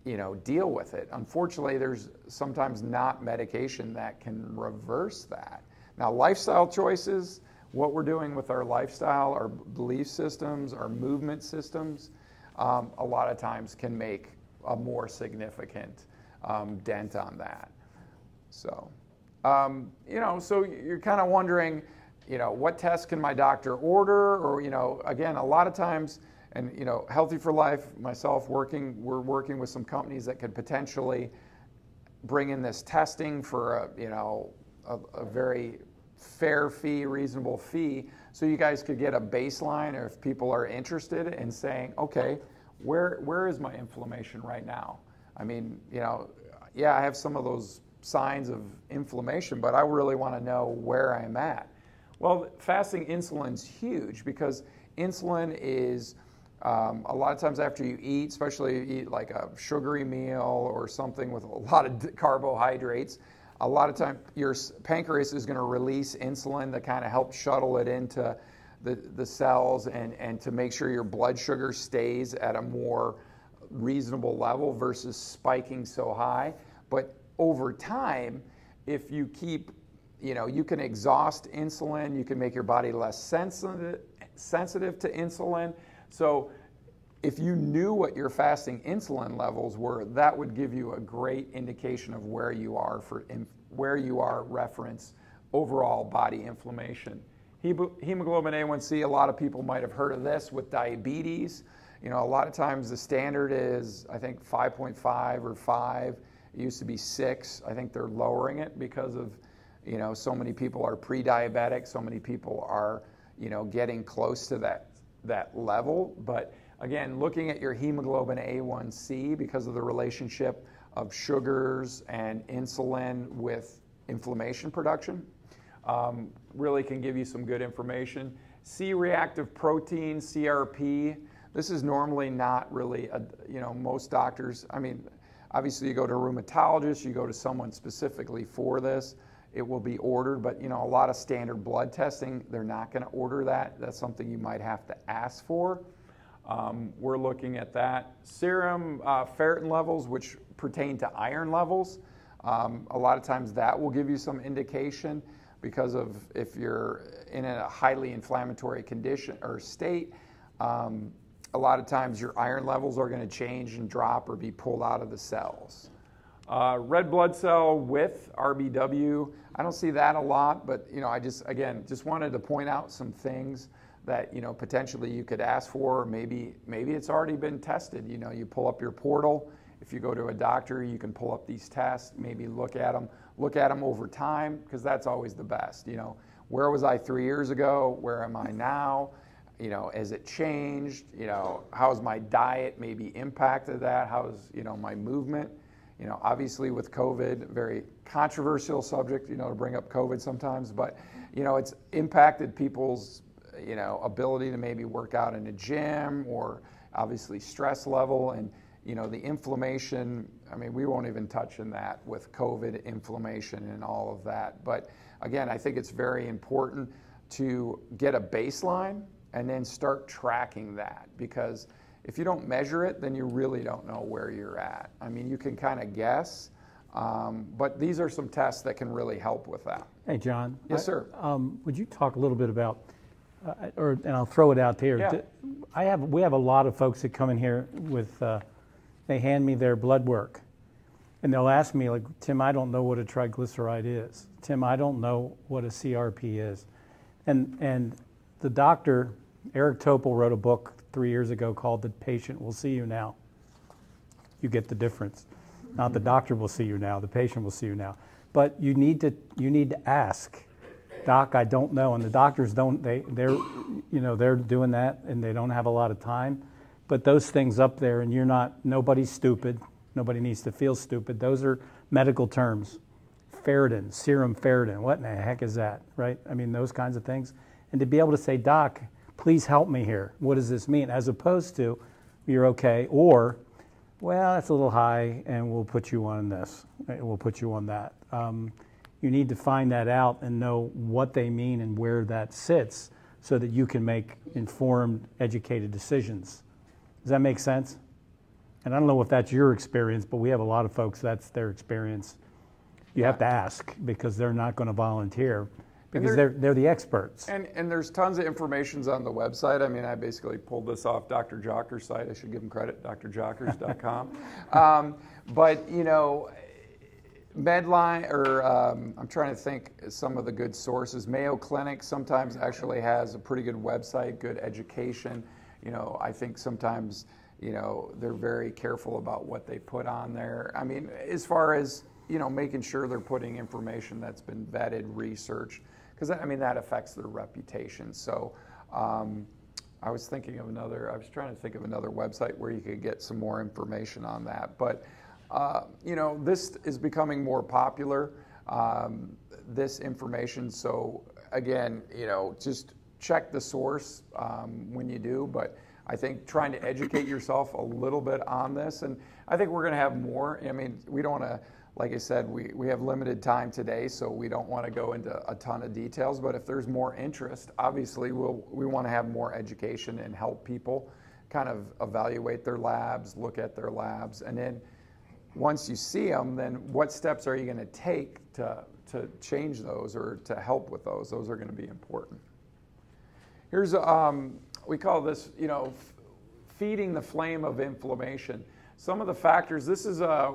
[SPEAKER 2] you know, deal with it? Unfortunately, there's sometimes not medication that can reverse that. Now, lifestyle choices, what we're doing with our lifestyle, our belief systems, our movement systems, a lot of times can make a more significant dent on that. So, you know, so you're kind of wondering, you know, what tests can my doctor order? Or, you know, again, a lot of times, and, you know, Healthy for Life, myself we're working with some companies that could potentially bring in this testing for a, you know, a very fair fee, reasonable fee, so you guys could get a baseline, or if people are interested in saying, okay, where is my inflammation right now? I mean, you know, yeah, I have some of those signs of inflammation, but I really want to know where I'm at. Well, fasting insulin's huge, because insulin is a lot of times after you eat, especially you eat like a sugary meal or something with a lot of carbohydrates, a lot of time your pancreas is going to release insulin to kind of help shuttle it into the cells and to make sure your blood sugar stays at a more reasonable level versus spiking so high. But over time, if you keep, you know, you can exhaust insulin, you can make your body less sensitive to insulin. So if you knew what your fasting insulin levels were, that would give you a great indication of where you are reference overall body inflammation. Hemoglobin A1C, a lot of people might have heard of this with diabetes. You know, a lot of times the standard is, I think, 5.5 or 5. It used to be 6. I think they're lowering it because of, you know, so many people are pre-diabetic, so many people are, you know, getting close to that level. But again, looking at your hemoglobin A1C, because of the relationship of sugars and insulin with inflammation production, really can give you some good information. C-reactive protein, CRP, this is normally not really, you know, most doctors, I mean, obviously you go to a rheumatologist, you go to someone specifically for this, it will be ordered, but, you know, a lot of standard blood testing, they're not going to order that. That's something you might have to ask for. We're looking at that. Serum ferritin levels, which pertain to iron levels, a lot of times that will give you some indication, because of if you're in a highly inflammatory condition or state, a lot of times your iron levels are going to change and drop or be pulled out of the cells. Red blood cell with RBW, I don't see that a lot, but, you know, I just wanted to point out some things that, you know, potentially you could ask for. Maybe it's already been tested. You know, you pull up your portal. If you go to a doctor, you can pull up these tests, maybe look at them over time, because that's always the best. You know, where was I 3 years ago? Where am I now? You know, has it changed? You know, how's my diet maybe impacted that? How's, you know, my movement? You know, obviously with COVID, very controversial subject, you know, to bring up COVID sometimes, but, you know, it's impacted people's, you know, ability to maybe work out in a gym, or obviously stress level, and, you know, the inflammation. I mean, we won't even touch on that with COVID, inflammation and all of that. But again, I think it's very important to get a baseline and then start tracking that, because if you don't measure it, then you really don't know where you're at. I mean, you can kind of guess, but these are some tests that can really help with that.
[SPEAKER 1] Hey, John.
[SPEAKER 2] Yes, sir.
[SPEAKER 1] Would you talk a little bit about, and I'll throw it out there.
[SPEAKER 2] Yeah.
[SPEAKER 1] We have a lot of folks that come in here with, they hand me their blood work, And they'll ask me, like, Tim, I don't know what a triglyceride is. Tim, I don't know what a CRP is. And the doctor, Eric Topol, wrote a book 3 years ago called The Patient Will See You Now. You get the difference. Not the doctor will see you now, the patient will see you now. But you need to ask, Doc, I don't know. And the doctors don't, they're doing that and they don't have a lot of time. But those things up there, and nobody's stupid. Nobody needs to feel stupid. Those are medical terms. Ferritin, serum ferritin, what in the heck is that, right? I mean, those kinds of things. And to be able to say, Doc, please help me here. What does this mean? As opposed to, you're okay, or, well, that's a little high, and we'll put you on this. We'll put you on that. You need to find that out and know what they mean and where that sits so that you can make informed, educated decisions. Does that make sense? And I don't know if that's your experience, but we have a lot of folks, that's their experience. You have to ask because they're not going to volunteer because they're the experts.
[SPEAKER 2] And there's tons of information on the website. I mean, I basically pulled this off Dr. Jocker's site. I should give him credit, drjockers.com. But, you know, Medline, or I'm trying to think some of the good sources. Mayo Clinic sometimes actually has a pretty good website, good education. You know, I think sometimes, you know, they're very careful about what they put on there. I mean, as far as, you know, making sure they're putting information that's been vetted, researched, because, I mean, that affects their reputation. So I was trying to think of another website where you could get some more information on that. But, you know, this is becoming more popular, this information. So, again, you know, just check the source when you do. But I think trying to educate yourself a little bit on this. And I think we're going to have more. I mean, we don't want to, like I said, we have limited time today, so we don't want to go into a ton of details. But if there's more interest, obviously we want to have more education and help people kind of evaluate their labs, look at their labs. And then once you see them, then what steps are you going to take to change those or to help with those? Those are going to be important. Here's, we call this, you know, feeding the flame of inflammation. Some of the factors, this is a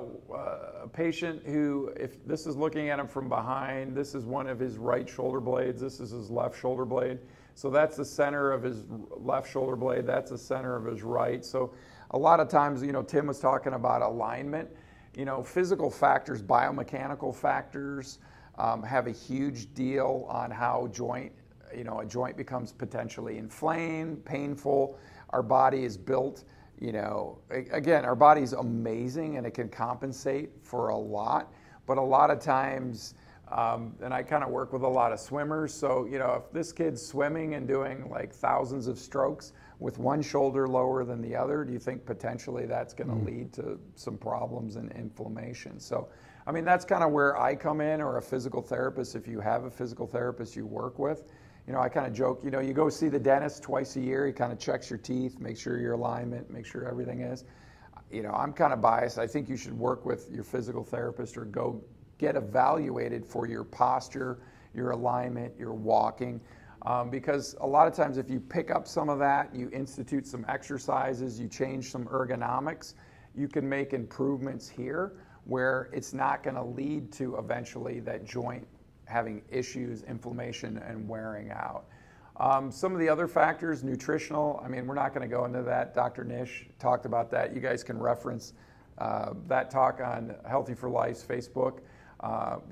[SPEAKER 2] patient who, if this is looking at him from behind, this is one of his right shoulder blades, this is his left shoulder blade. So that's the center of his left shoulder blade, that's the center of his right. So a lot of times, you know, Tim was talking about alignment. You know, physical factors, biomechanical factors have a huge deal on how a joint becomes potentially inflamed, painful. Our body is built, you know, again, our body's amazing and it can compensate for a lot, but a lot of times, and I kind of work with a lot of swimmers, so, you know, if this kid's swimming and doing like thousands of strokes with one shoulder lower than the other, do you think potentially that's going to lead to some problems and inflammation? So, I mean, that's kind of where I come in, or a physical therapist, if you have a physical therapist you work with. You know, I kind of joke, you know, you go see the dentist twice a year, he kind of checks your teeth, make sure your alignment, make sure everything is. You know, I'm kind of biased. I think you should work with your physical therapist or go get evaluated for your posture, your alignment, your walking. Because a lot of times if you pick up some of that, you institute some exercises, you change some ergonomics, you can make improvements here where it's not going to lead to eventually that joint having issues, inflammation, and wearing out. Some of the other factors, nutritional, I mean, we're not going to go into that. Dr. Nish talked about that. You guys can reference that talk on Healthy for Life's Facebook.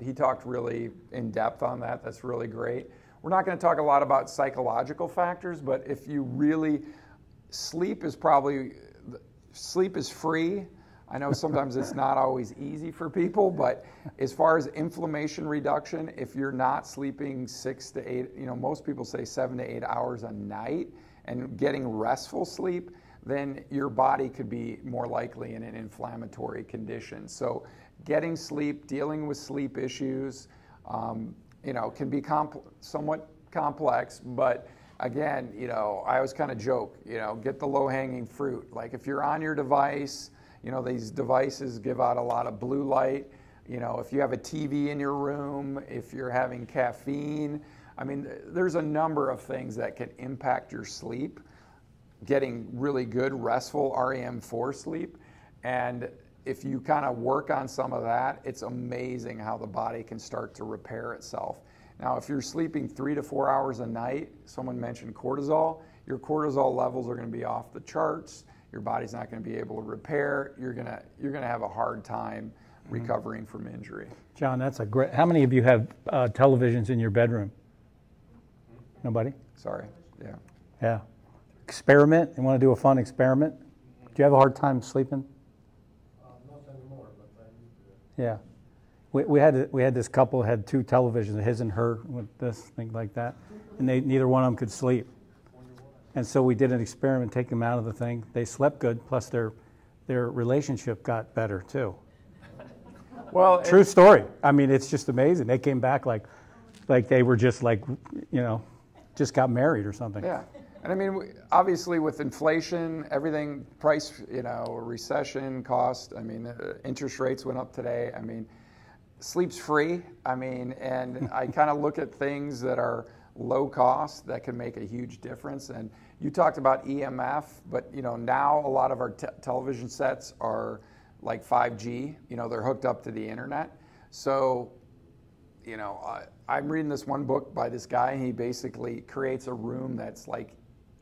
[SPEAKER 2] He talked really in depth on that. That's really great. We're not going to talk a lot about psychological factors, but if you really, sleep is free. I know sometimes it's not always easy for people, but as far as inflammation reduction, if you're not sleeping 6 to 8, you know, most people say 7 to 8 hours a night and getting restful sleep, then your body could be more likely in an inflammatory condition. So getting sleep, dealing with sleep issues, you know, can be somewhat complex, but again, you know, I always kind of joke, you know, get the low-hanging fruit. Like if you're on your device, you know, these devices give out a lot of blue light. You know, if you have a TV in your room, if you're having caffeine, I mean, there's a number of things that can impact your sleep. Getting really good, restful REM4 sleep. And if you kind of work on some of that, it's amazing how the body can start to repair itself. Now, if you're sleeping 3 to 4 hours a night, someone mentioned cortisol, your cortisol levels are going to be off the charts. Your body's not going to be able to repair. You're going to have a hard time recovering from injury.
[SPEAKER 1] John, that's a great. How many of you have televisions in your bedroom? Nobody?
[SPEAKER 2] Sorry. Yeah.
[SPEAKER 1] Yeah. Experiment. You want to do a fun experiment? Do you have a hard time sleeping?
[SPEAKER 6] Not anymore, but I used to.
[SPEAKER 1] Yeah. We had this couple had 2 televisions, his and her, with this thing like that, and neither one of them could sleep. And so we did an experiment, take them out of the thing. They slept good, plus their relationship got better too.
[SPEAKER 2] Well,
[SPEAKER 1] True story. I mean, it's just amazing. They came back like they were just like, just got married or something.
[SPEAKER 2] Yeah. And I mean, obviously with inflation, everything, price, recession, cost, I mean, interest rates went up today. I mean, sleep's free. I mean, and I kind of look at things that are low cost that can make a huge difference. And you talked about EMF, but now a lot of our television sets are like 5G. They're hooked up to the internet. So, I'm reading this one book by this guy. He basically creates a room that's like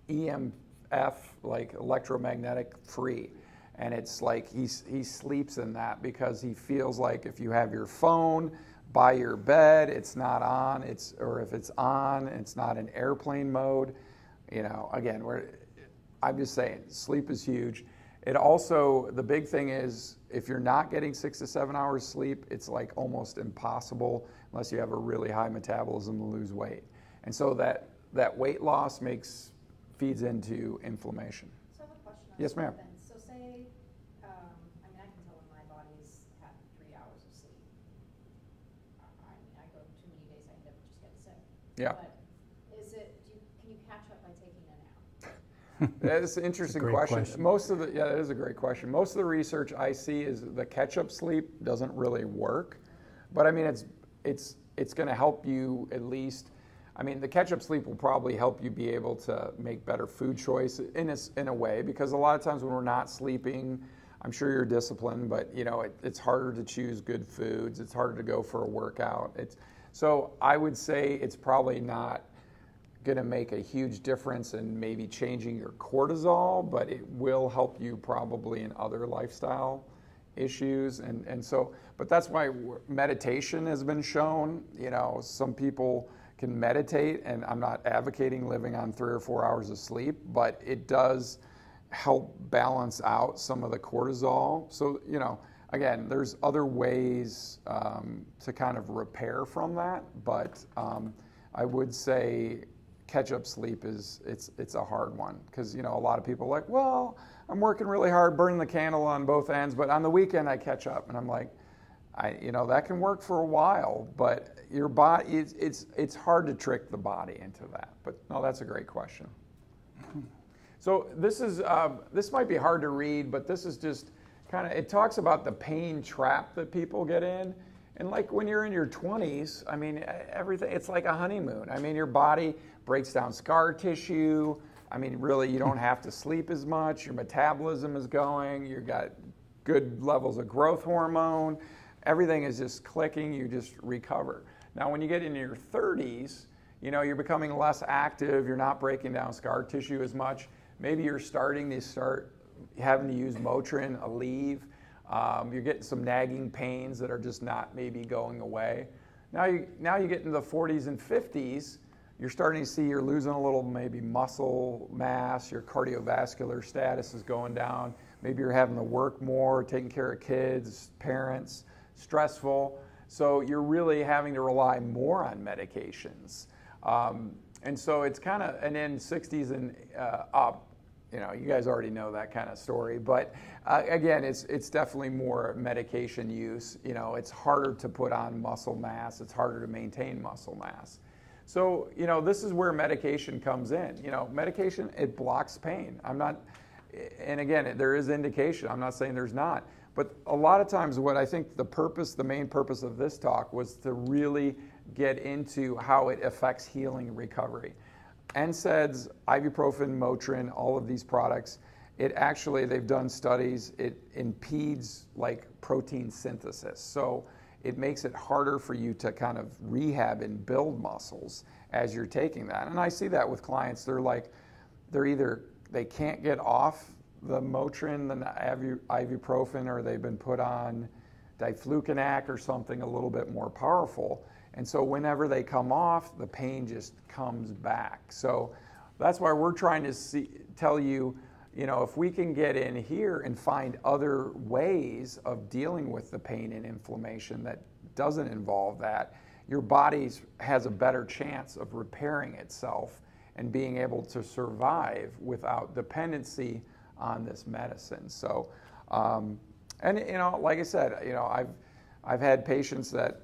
[SPEAKER 2] EMF, like electromagnetic free. And it's like he sleeps in that because he feels like if you have your phone by your bed, it's not on, or if it's on, it's not in airplane mode. Again, I'm just saying, sleep is huge. It also, the big thing is, if you're not getting 6 to 7 hours sleep, it's like almost impossible unless you have a really high metabolism to lose weight. And so that weight loss feeds into inflammation.
[SPEAKER 3] So I have a question on
[SPEAKER 2] Yes, ma'am.
[SPEAKER 3] sleep then. So say, I can tell when my body's had 3 hours of sleep. I go too many days, I end up just getting sick.
[SPEAKER 2] Yeah.
[SPEAKER 3] But can you catch up by taking a nap?
[SPEAKER 2] That's an interesting question. That is a great question. Most of the research I see is the catch-up sleep doesn't really work, but I mean it's going to help you at least. I mean, the catch-up sleep will probably help you be able to make better food choices in a way, because a lot of times when we're not sleeping, I'm sure you're disciplined, but it's harder to choose good foods. It's harder to go for a workout. So I would say it's probably not going to make a huge difference in maybe changing your cortisol, but it will help you probably in other lifestyle issues. And so, but that's why meditation has been shown. Some people can meditate, and I'm not advocating living on 3 or 4 hours of sleep, but it does help balance out some of the cortisol. So, again, there's other ways to kind of repair from that, but I would say catch-up sleep it's a hard one, because a lot of people are like, well, I'm working really hard, burning the candle on both ends, but on the weekend I catch up, and I'm like, that can work for a while, but your body, it's hard to trick the body into that. But no, that's a great question. So this might be hard to read, but this is just it talks about the pain trap that people get in. And like when you're in your 20s, I mean, everything, it's like a honeymoon. I mean, your body breaks down scar tissue. I mean, really, you don't have to sleep as much. Your metabolism is going. You've got good levels of growth hormone. Everything is just clicking. You just recover. Now, when you get into your 30s, you're becoming less active. You're not breaking down scar tissue as much. Maybe you're having to use Motrin, Aleve. You're getting some nagging pains that are just not maybe going away. Now you get into the 40s and 50s, you're starting to see you're losing a little maybe muscle mass, your cardiovascular status is going down, maybe you're having to work more, taking care of kids, parents, stressful. So you're really having to rely more on medications. And so it's and then 60s and up, you guys already know that kind of story, but again, it's definitely more medication use. It's harder to put on muscle mass. It's harder to maintain muscle mass. So, this is where medication comes in. Medication, it blocks pain. And again, there is indication. I'm not saying there's not, but a lot of times what I think the main purpose of this talk was to really get into how it affects healing and recovery. NSAIDs, ibuprofen, Motrin, all of these products, it actually, they've done studies, it impedes like protein synthesis. So it makes it harder for you to kind of rehab and build muscles as you're taking that. And I see that with clients. They're either, they can't get off the Motrin, the ibuprofen, or they've been put on diflucanac or something a little bit more powerful. And so whenever they come off, the pain just comes back. So that's why we're trying to tell you, if we can get in here and find other ways of dealing with the pain and inflammation that doesn't involve that, your body has a better chance of repairing itself and being able to survive without dependency on this medicine. So, like I said, I've had patients that,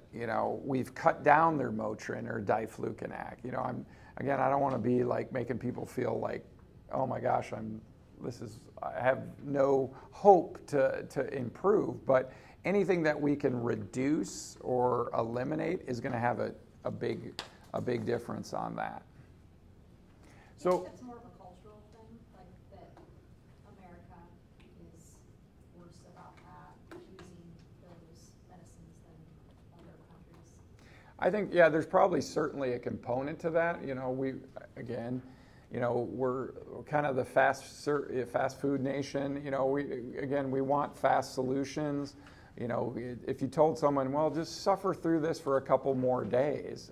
[SPEAKER 2] we've cut down their Motrin or diflucanac. I don't want to be like making people feel like, oh my gosh, I have no hope to improve, but anything that we can reduce or eliminate is going to have a big difference on that.
[SPEAKER 3] I think that's more of a cultural thing, like that America is worse about that, using those medicines than other countries.
[SPEAKER 2] I think, yeah, there's probably certainly a component to that. We're kind of the fast food nation. We want fast solutions. If you told someone, well, just suffer through this for a couple more days,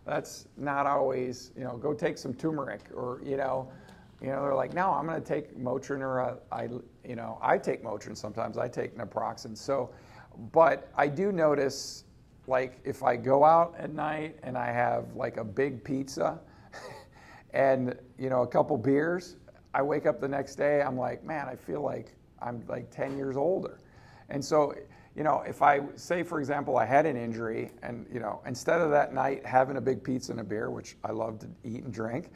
[SPEAKER 2] that's not always, go take some turmeric, or, they're like, no, I'm going to take Motrin, or I take Motrin sometimes. I take naproxen. So, but I do notice, like, if I go out at night and I have like a big pizza and, a couple beers, I wake up the next day, I'm like, man, I feel like I'm like 10 years older. And so, if I say, for example, I had an injury and, instead of that night having a big pizza and a beer, which I love to eat and drink,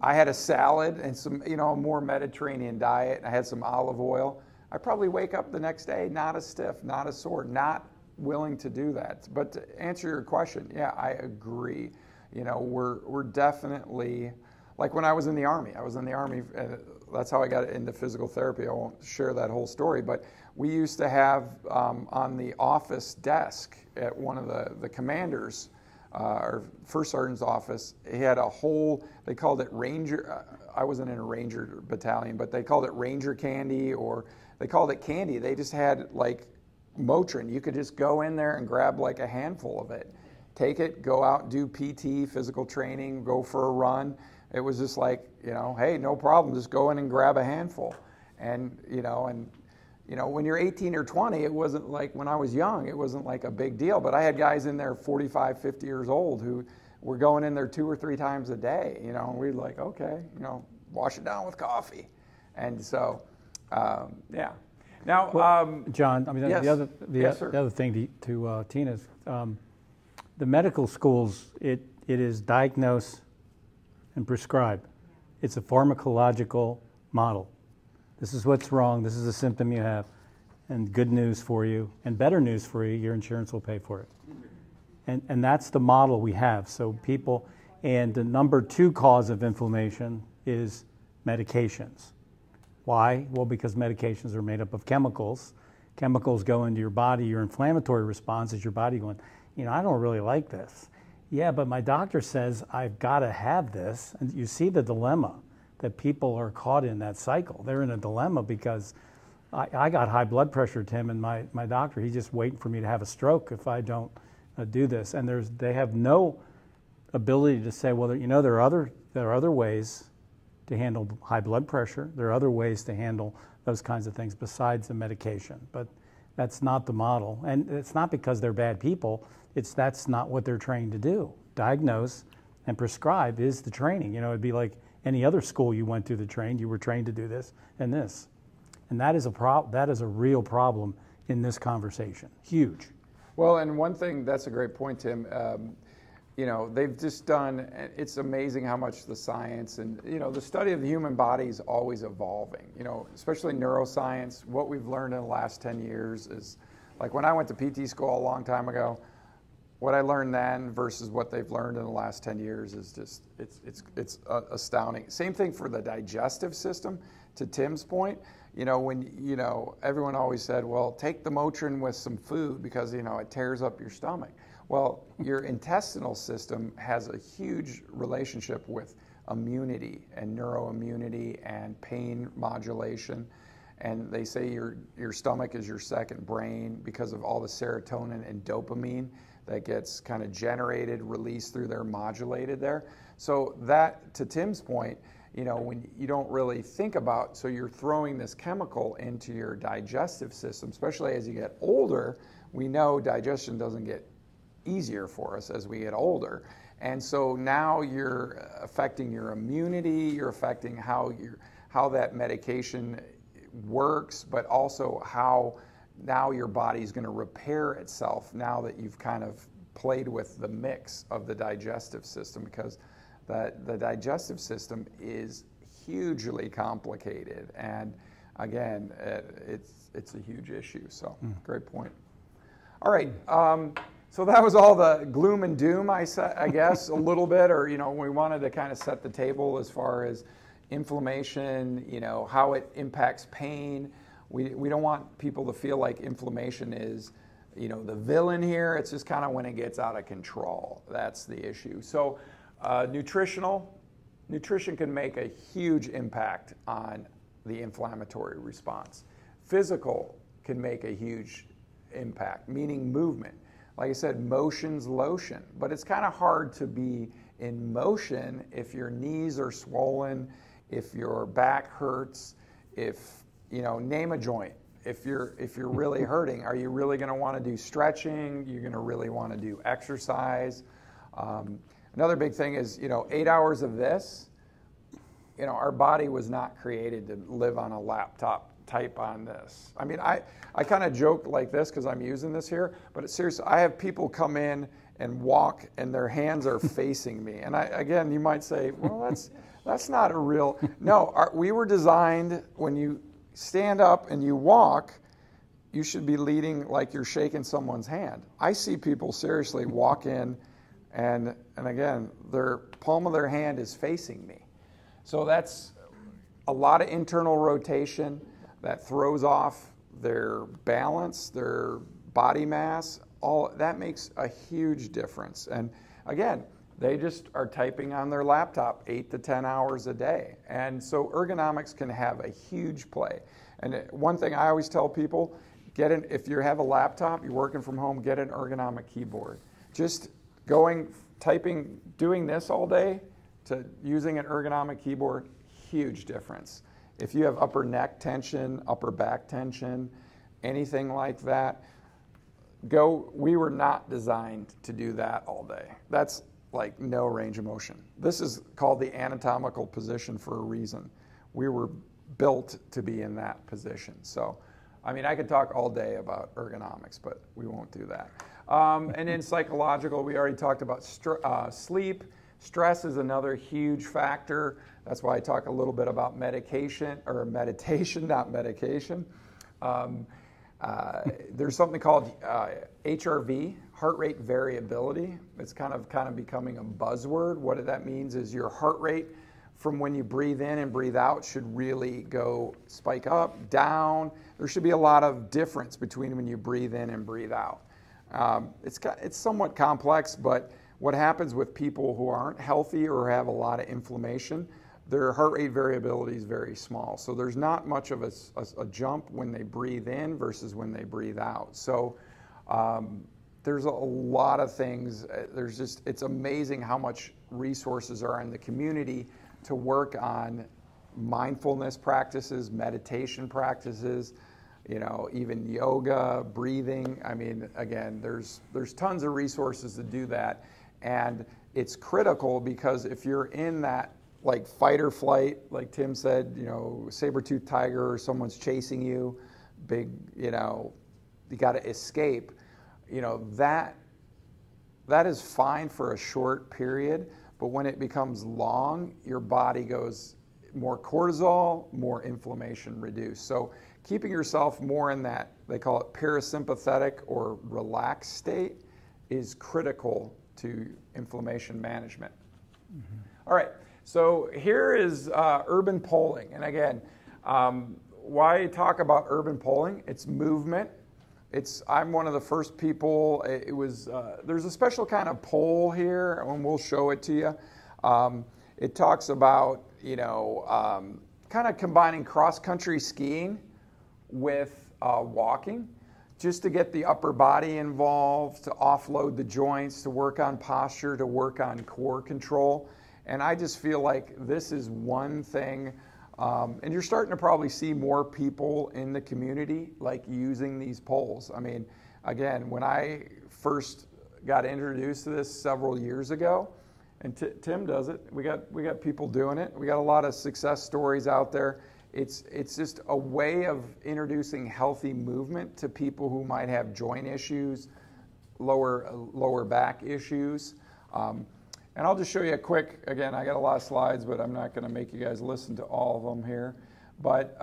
[SPEAKER 2] I had a salad and some, a more Mediterranean diet. I had some olive oil. I probably wake up the next day not as stiff, not as sore, not willing to do that. But to answer your question, yeah, I agree. We're definitely, like when I was in the Army, that's how I got into physical therapy. I won't share that whole story, but we used to have on the office desk at one of the commanders, our first sergeant's office, he had a whole, they called it Ranger, I wasn't in a Ranger battalion, but they called it Ranger candy, or they called it candy. They just had like Motrin. You could just go in there and grab like a handful of it, take it, go out, do PT, physical training, go for a run. It was just like, hey, no problem, just go in and grab a handful. And, when you're 18 or 20, it wasn't like, when I was young, it wasn't like a big deal. But I had guys in there 45, 50 years old who were going in there 2 or 3 times a day, and we'd like, okay, wash it down with coffee. And so, yeah. Now,
[SPEAKER 1] John,
[SPEAKER 2] yes.
[SPEAKER 1] the other thing to Tina's, the medical schools, it is diagnose and prescribe. It's a pharmacological model. This is what's wrong. This is a symptom you have. And good news for you, and better news for you, your insurance will pay for it. And that's the model we have. So people, and the number 2 cause of inflammation is medications. Why? Well, because medications are made up of chemicals. Chemicals go into your body. Your inflammatory response is your body going, I don't really like this. Yeah, but my doctor says I've got to have this. And you see the dilemma that people are caught in, that cycle. They're in a dilemma because I got high blood pressure, Tim, and my doctor, he's just waiting for me to have a stroke if I don't do this. And they have no ability to say, well, there are other ways to handle high blood pressure. There are other ways to handle those kinds of things besides the medication. But that's not the model. And it's not because they're bad people. That's not what they're trained to do. Diagnose and prescribe is the training. It'd be like any other school you went to that trained. You were trained to do this and this. And that is a real problem in this conversation. Huge.
[SPEAKER 2] Well, and one thing, that's a great point, Tim. They've just done, it's amazing how much the science and, the study of the human body is always evolving, especially neuroscience. What we've learned in the last 10 years is, like when I went to PT school a long time ago, what I learned then versus what they've learned in the last 10 years is just, it's astounding. Same thing for the digestive system, to Tim's point. Everyone always said, well, take the Motrin with some food because, it tears up your stomach. Well, your intestinal system has a huge relationship with immunity and neuroimmunity and pain modulation. And they say your stomach is your second brain because of all the serotonin and dopamine that gets kind of generated, released through there, modulated there. So that, to Tim's point, when you don't really think about, so you're throwing this chemical into your digestive system, especially as you get older. We know digestion doesn't get easier for us as we get older. And so now you're affecting your immunity, you're affecting how that medication works, but also how now your body's going to repair itself now that you've kind of played with the mix of the digestive system, because the digestive system is hugely complicated. And again, it's a huge issue. So great point. All right. So that was all the gloom and doom, I guess, a little bit, or, we wanted to kind of set the table as far as inflammation, how it impacts pain. We don't want people to feel like inflammation is, the villain here. It's just kind of when it gets out of control. That's the issue. So nutrition can make a huge impact on the inflammatory response. Physical can make a huge impact, meaning movement. Like I said, motion's lotion, but it's kind of hard to be in motion if your knees are swollen, if your back hurts, if, name a joint. If you're really hurting, are you really going to want to do stretching? You're going to really want to do exercise. Another big thing is, 8 hours of this, our body was not created to live on a laptop, type on this. I mean, I kind of joke like this because I'm using this here, but seriously, I have people come in and walk and their hands are facing me. And again, you might say, well, that's not a real, no, we were designed, when you stand up and you walk, you should be leading like you're shaking someone's hand. I see people seriously walk in and again, their palm of their hand is facing me. So that's a lot of internal rotation that throws off their balance, their body mass. All that makes a huge difference. And again, they just are typing on their laptop 8 to 10 hours a day. And so ergonomics can have a huge play. And one thing I always tell people, if you have a laptop, you're working from home, get an ergonomic keyboard. Just typing, doing this all day to using an ergonomic keyboard, huge difference. If you have upper neck tension, upper back tension, anything like that, we were not designed to do that all day. That's like no range of motion. This is called the anatomical position for a reason. We were built to be in that position. So, I mean, I could talk all day about ergonomics, but we won't do that. And then psychological, we already talked about sleep. Stress is another huge factor. That's why I talk a little bit about meditation, not medication. There's something called HRV, heart rate variability. It's kind of becoming a buzzword. What that means is your heart rate from when you breathe in and breathe out should really spike up, down. There should be a lot of difference between when you breathe in and breathe out. It's somewhat complex, but what happens with people who aren't healthy or have a lot of inflammation, their heart rate variability is very small. So there's not much of a jump when they breathe in versus when they breathe out. So there's a lot of things. It's amazing how much resources are in the community to work on mindfulness practices, meditation practices, even yoga, breathing. I mean, again, there's tons of resources to do that. And it's critical because if you're in that like fight or flight, like Tim said, saber-toothed tiger or someone's chasing you, big, you got to escape, that is fine for a short period, but when it becomes long, your body goes more cortisol, more inflammation reduced. So keeping yourself more in that, they call it parasympathetic or relaxed state, is critical to inflammation management. All right, so here is urban polling. And again, why talk about urban polling? It's movement. I'm one of the first people. There's a special kind of poll here, and we'll show it to you. It talks about, kind of combining cross-country skiing with walking, just to get the upper body involved, to offload the joints, to work on posture, to work on core control. And I just feel like this is one thing, and you're starting to probably see more people in the community like using these polls. I mean, again, when I first got introduced to this several years ago, and Tim does it, we got people doing it. We got a lot of success stories out there. It's just a way of introducing healthy movement to people who might have joint issues, lower back issues. And I'll just show you a quick, again, I got a lot of slides, but I'm not going to make you guys listen to all of them here. But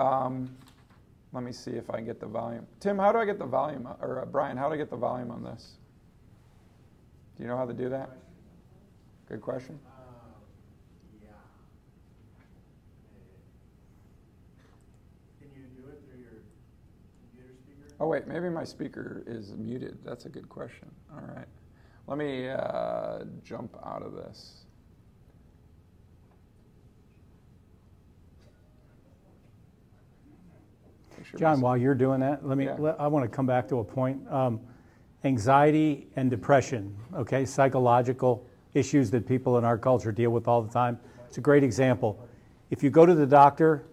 [SPEAKER 2] let me see if I can get the volume. Tim, how do I get the volume, or Brian, how do I get the volume on this? Do you know how to do that? Good question.
[SPEAKER 7] Yeah. Can you do it through your computer speaker?
[SPEAKER 2] Oh, wait, maybe my speaker is muted. That's a good question. All right. Let me jump out of this.
[SPEAKER 1] John, while you're doing that, I want to come back to a point. Anxiety and depression, okay, psychological issues that people in our culture deal with all the time. It's a great example. If you go to the doctor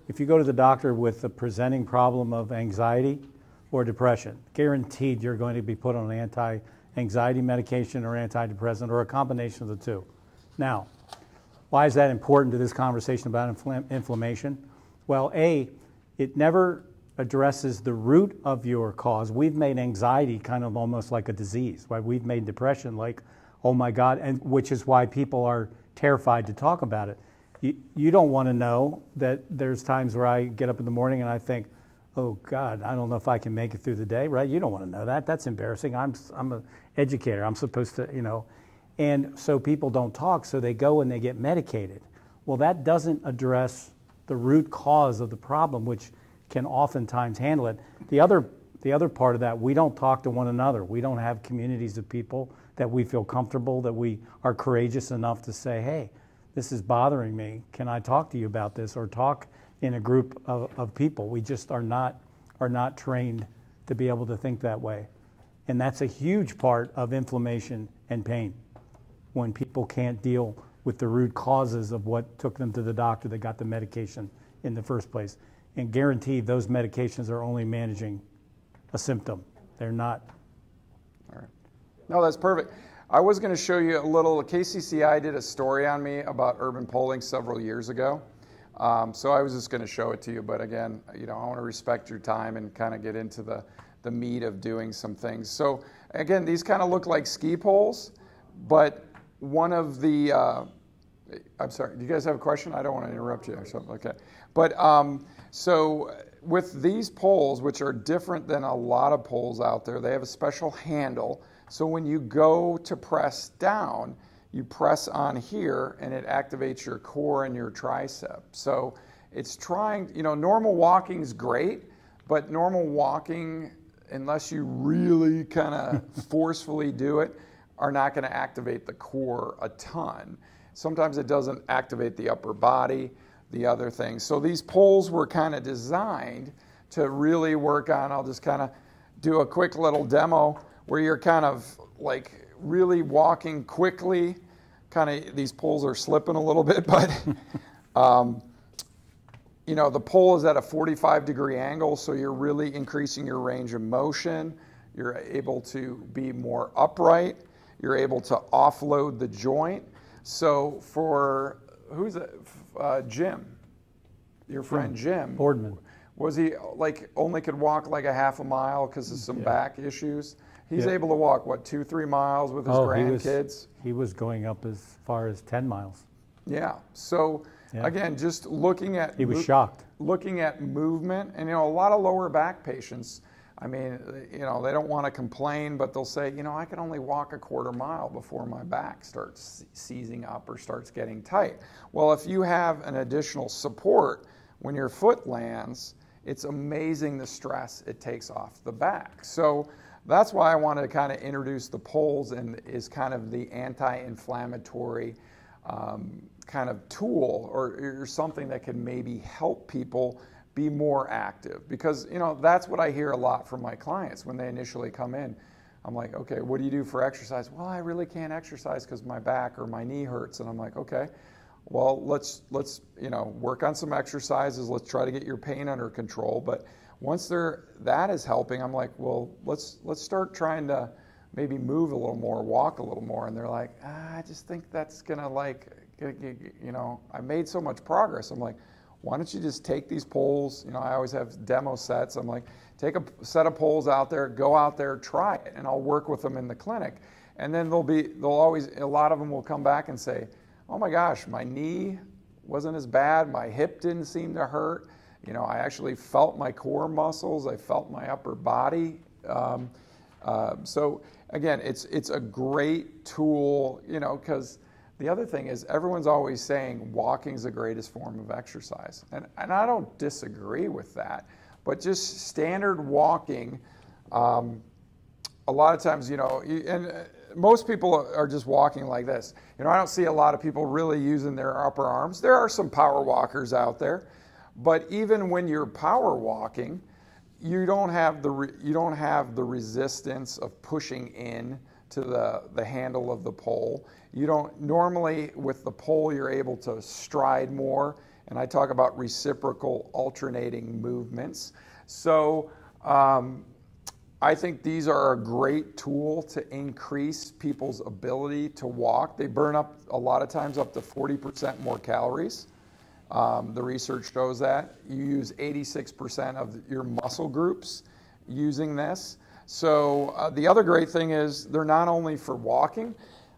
[SPEAKER 1] with a presenting problem of anxiety or depression, guaranteed you're going to be put on an anti-anxiety medication or antidepressant or a combination of the two. Now, why is that important to this conversation about inflammation? Well, it never addresses the root of your cause. We've made anxiety kind of almost like a disease, right? We've made depression like, oh my God, and which is why people are terrified to talk about it. You don't want to know that there's times where I get up in the morning and I think, oh God, I don't know if I can make it through the day, right? You don't want to know that. That's embarrassing. I'm an educator. I'm supposed to, And so people don't talk, so they go and they get medicated. Well, that doesn't address the root cause of the problem, which can oftentimes handle it. The other part of that, we don't talk to one another. We don't have communities of people that we feel comfortable, that we are courageous enough to say, hey, this is bothering me. Can I talk to you about this? Or talk in a group of people. We just are not trained to be able to think that way. And that's a huge part of inflammation and pain, when people can't deal with the root causes of what took them to the doctor that got the medication in the first place. And guaranteed, those medications are only managing a symptom. They're not.
[SPEAKER 2] All right. No, that's perfect. I was going to show you a little, KCCI did a story on me about urban polling several years ago. So I was just going to show it to you. But again, I want to respect your time and kind of get into the meat of doing some things. So again, these kind of look like ski poles, but one of the, I'm sorry, do you guys have a question? I don't want to interrupt you or something. Okay. But so with these poles, which are different than a lot of poles out there, they have a special handle. So when you go to press down, you press on here and it activates your core and your tricep. So it's trying, normal walking is great, but normal walking, unless you really kind of forcefully do it, are not going to activate the core a ton. Sometimes it doesn't activate the upper body, the other things. So these poles were kind of designed to really work on, I'll just kind of do a quick little demo where you're kind of like really walking quickly. Kind of, these poles are slipping a little bit, but the pole is at a 45-degree angle, so you're really increasing your range of motion. You're able to be more upright. You're able to offload the joint. So for, who's it? Jim, your friend Jim.
[SPEAKER 1] Boardman.
[SPEAKER 2] Was he only could walk like a half a mile because of some back issues? He's able to walk, 2-3 miles with his grandkids?
[SPEAKER 1] He was going up as far as 10 miles.
[SPEAKER 2] Yeah. So again, just looking at...
[SPEAKER 1] He was shocked.
[SPEAKER 2] Looking at movement, and a lot of lower back patients, I mean, you know, they don't want to complain, but they'll say, you know, I can only walk a quarter mile before my back starts seizing up or starts getting tight. Well, if you have an additional support when your foot lands, it's amazing the stress it takes off the back. So that's why I wanted to kind of introduce the poles and is kind of the anti-inflammatory kind of tool or something that can maybe help people be more active. Because, you know, that's what I hear a lot from my clients when they initially come in. I'm like, okay, what do you do for exercise? Well, I really can't exercise because my back or my knee hurts. And I'm like, okay, well, let's you know, work on some exercises. Let's try to get your pain under control. But once that is helping, I'm like, well, let's start trying to maybe move a little more, walk a little more. And they're like, I just think that's gonna, like, you know, I made so much progress. I'm like, why don't you just take these poles? You know, I always have demo sets. I'm like, take a set of poles out there, go out there, try it, and I'll work with them in the clinic. And then they'll always, a lot of them will come back and say, oh my gosh, my knee wasn't as bad, my hip didn't seem to hurt. You know, I actually felt my core muscles, I felt my upper body. So again, it's a great tool, you know, because the other thing is everyone's always saying walking is the greatest form of exercise. And I don't disagree with that, but just standard walking, a lot of times, you know, and most people are just walking like this. You know, I don't see a lot of people really using their upper arms. There are some power walkers out there, but even when you're power walking, you don't have the resistance of pushing in to the handle of the pole. You don't normally, with the pole, you're able to stride more, and I talk about reciprocal alternating movements. So I think these are a great tool to increase people's ability to walk. They burn up a lot of times up to 40% more calories. The research shows that. You use 86% of your muscle groups using this. So the other great thing is they're not only for walking.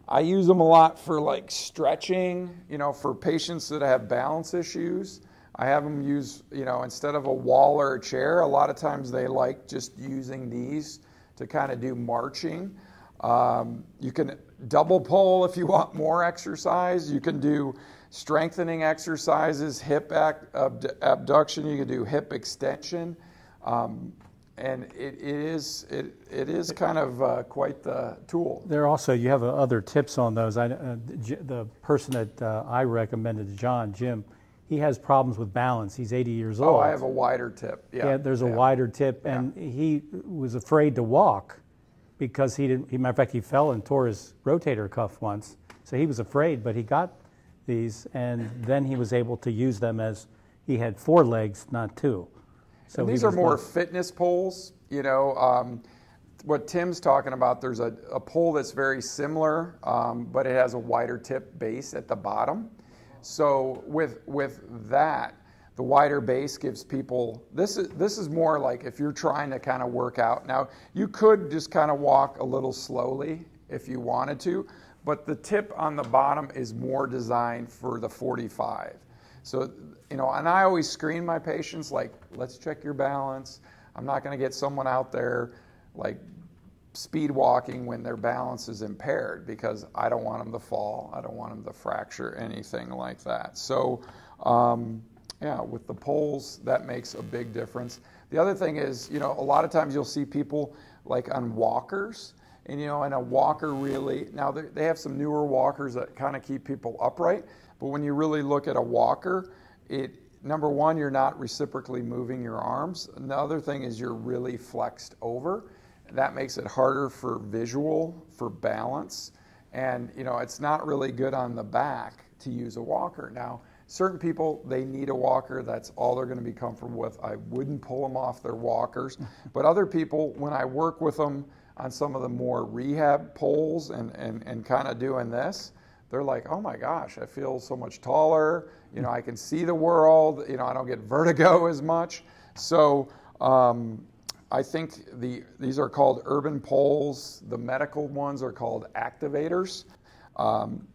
[SPEAKER 2] I use them a lot for like stretching, you know, for patients that have balance issues. I have them use, you know, instead of a wall or a chair, a lot of times they like just using these to kind of do marching. You can double pole if you want more exercise. You can do strengthening exercises, hip abduction. You can do hip extension. And it is kind of quite the tool.
[SPEAKER 1] There also, you have other tips on those. The person that I recommended, Jim, he has problems with balance. He's 80 years old.
[SPEAKER 2] Oh, I have a wider tip. Yeah,
[SPEAKER 1] there's a wider tip, and he was afraid to walk because he didn't. Matter of fact, he fell and tore his rotator cuff once, so he was afraid. But he got these, and then he was able to use them as he had 4 legs, not 2. So
[SPEAKER 2] and these are more fitness poles. You know, what Tim's talking about, there's a pole that's very similar, but it has a wider tip base at the bottom. So with that, the wider base gives people, this is more like if you're trying to kind of work out. Now, you could just kind of walk a little slowly if you wanted to, but the tip on the bottom is more designed for the 45. So, you know, and I always screen my patients like, let's check your balance. I'm not going to get someone out there like speed walking when their balance is impaired because I don't want them to fall. I don't want them to fracture, anything like that. So, yeah, with the poles, that makes a big difference. The other thing is, you know, a lot of times you'll see people like on walkers, and, you know, and a walker really, now they have some newer walkers that kind of keep people upright, but when you really look at a walker, number one, you're not reciprocally moving your arms. And the other thing is you're really flexed over. That makes it harder for visual, for balance. And, you know, it's not really good on the back to use a walker. Now, certain people, they need a walker. That's all they're going to be comfortable with. I wouldn't pull them off their walkers. But other people, when I work with them on some of the more rehab poles and kind of doing this, they're like, oh my gosh, I feel so much taller. You know, I can see the world. You know, I don't get vertigo as much. So I think these are called urban poles. The medical ones are called activators.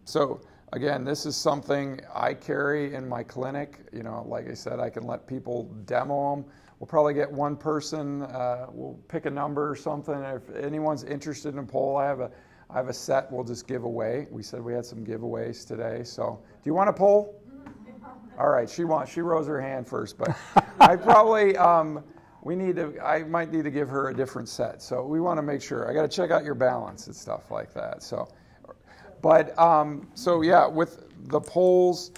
[SPEAKER 2] So again, this is something I carry in my clinic. You know, like I said, I can let people demo them. We'll probably get one person, we'll pick a number or something. If anyone's interested in a pole, I have a set we'll just give away. We said we had some giveaways today. So do you want a pole? All right, she rose her hand first, but I probably, I might need to give her a different set. So we want to make sure. I got to check out your balance and stuff like that. So, but, so yeah, with the poles,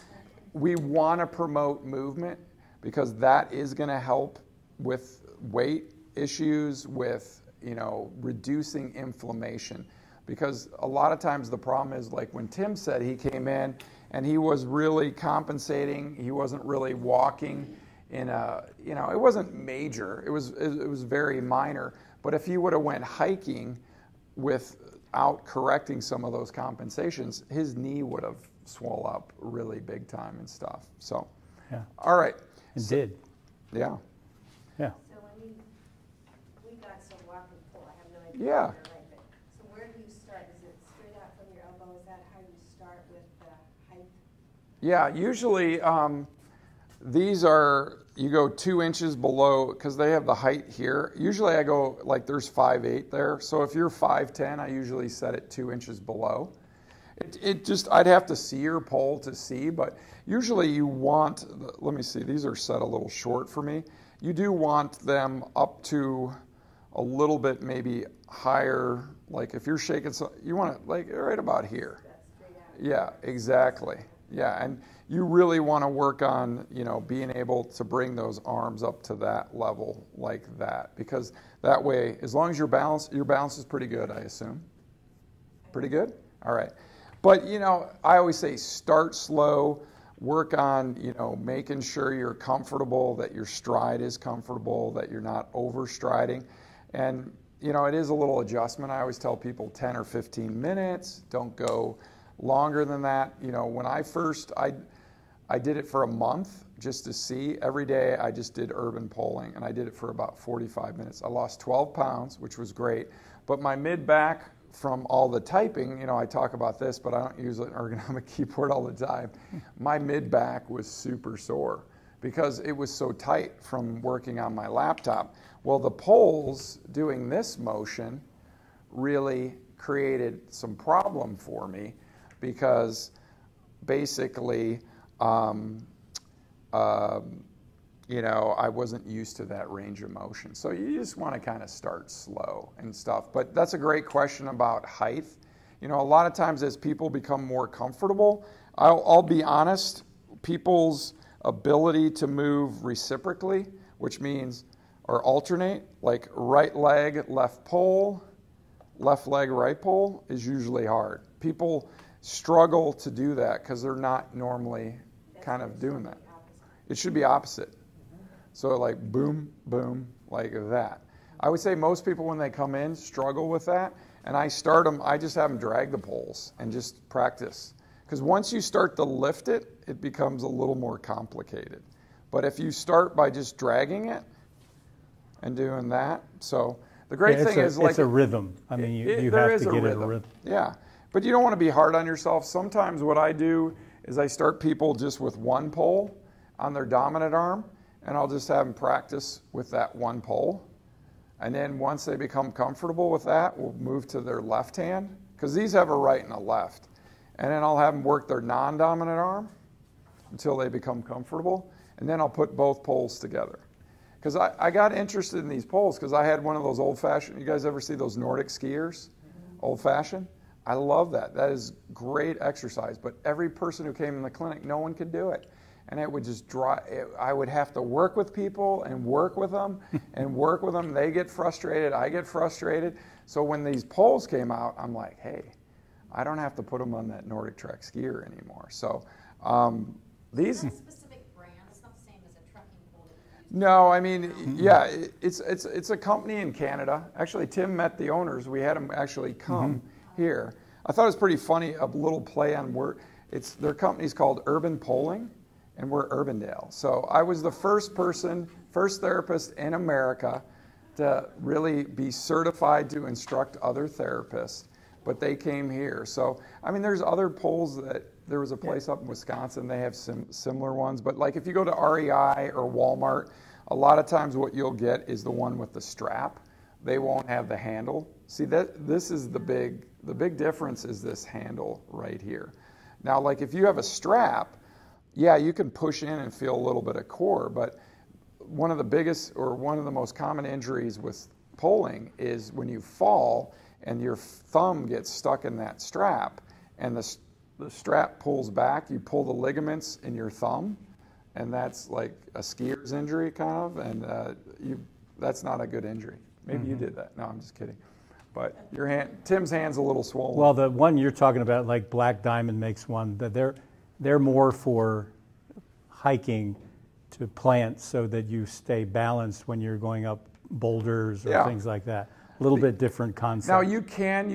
[SPEAKER 2] we want to promote movement because that is going to help with weight issues, with, you know, reducing inflammation. Because a lot of times the problem is, like when Tim said he came in and he was really compensating, he wasn't really walking in a, you know, it wasn't major, it was very minor. But if he would have went hiking without correcting some of those compensations, his knee would have swelled up really big time and stuff. So,
[SPEAKER 1] Yeah.
[SPEAKER 2] All right.
[SPEAKER 1] It did.
[SPEAKER 2] Yeah.
[SPEAKER 1] Yeah.
[SPEAKER 5] So when we got some walking pole, I have no idea.
[SPEAKER 2] Yeah.
[SPEAKER 5] Where, right, but, so where do you start? Is it straight out from your elbow? Is that how you start with the height?
[SPEAKER 2] Yeah, usually these are, you go 2 inches below, because they have the height here. Usually I go, like there's 5'8" there. So if you're 5'10", I usually set it 2 inches below. It just, I'd have to see your pole to see, but usually you want, let me see, these are set a little short for me. You do want them up to a little bit maybe higher, like if you're shaking, you want it like right about here.
[SPEAKER 5] That's straight out.
[SPEAKER 2] Yeah, exactly. Yeah, and you really want to work on, you know, being able to bring those arms up to that level like that, because that way, as long as your balance is pretty good, I assume. Pretty good? All right. But, you know, I always say start slow, work on, you know, making sure you're comfortable, that your stride is comfortable, that you're not overstriding. And, you know, it is a little adjustment. I always tell people 10 or 15 minutes. Don't go longer than that. You know, when I first, I did it for a month just to see. Every day I just did urban poling, and I did it for about 45 minutes. I lost 12 pounds, which was great. But my mid-back, from all the typing, you know, I talk about this, but I don't use an ergonomic keyboard all the time. My mid-back was super sore because it was so tight from working on my laptop. Well, the poles doing this motion really created some problem for me because basically, you know, I wasn't used to that range of motion. So you just want to kind of start slow and stuff. But that's a great question about height. You know, a lot of times as people become more comfortable, I'll be honest, people's ability to move reciprocally, which means, or alternate, like right leg, left pole, left leg, right pole, is usually hard. People struggle to do that because they're not normally kind of doing that. It should be opposite. So like boom, boom, like that. I would say most people when they come in struggle with that, and I just have them drag the poles and just practice. Because once you start to lift it, it becomes a little more complicated. But if you start by just dragging it and doing that, so the great thing is like...
[SPEAKER 1] It's a rhythm. I mean, you have to get it a rhythm.
[SPEAKER 2] Yeah, but you don't want to be hard on yourself. Sometimes what I do is I start people just with one pole on their dominant arm, and I'll just have them practice with that one pole. And then once they become comfortable with that, we'll move to their left hand, because these have a right and a left. And then I'll have them work their non-dominant arm until they become comfortable, and then I'll put both poles together. Because I got interested in these poles because I had one of those old-fashioned, you guys ever see those Nordic skiers? Old-fashioned? I love that. That is great exercise, but every person who came in the clinic, no one could do it. And it would just I would have to work with people and work with them and work with them. They get frustrated, I get frustrated. So when these poles came out, I'm like, hey, I don't have to put them on that Nordic Track skier anymore. So these...
[SPEAKER 3] Is that a specific brand? It's not the same as a trekking pole that you use.
[SPEAKER 2] No, I mean, yeah, it's a company in Canada. Actually, Tim met the owners. We had them actually come here. I thought it was pretty funny, a little play on word. Their company's called Urban Polling, and we're Urbandale. So I was the first therapist in America to really be certified to instruct other therapists, but they came here. So, I mean, there's other poles that there was a place up in Wisconsin, they have some similar ones. But like if you go to REI or Walmart, a lot of times what you'll get is the one with the strap. They won't have the handle. See, this is the big difference is this handle right here. Now, like if you have a strap, yeah, you can push in and feel a little bit of core, but one of the biggest or one of the most common injuries with poling is when you fall and your thumb gets stuck in that strap and the strap pulls back, you pull the ligaments in your thumb, and that's like a skier's injury kind of, and that's not a good injury. Maybe you did that. No, I'm just kidding. But Tim's hand's a little swollen.
[SPEAKER 1] Well, the one you're talking about, like Black Diamond makes one, that they're more for hiking to plants so that you stay balanced when you're going up boulders or things like that. A little bit different concept.
[SPEAKER 2] Now you can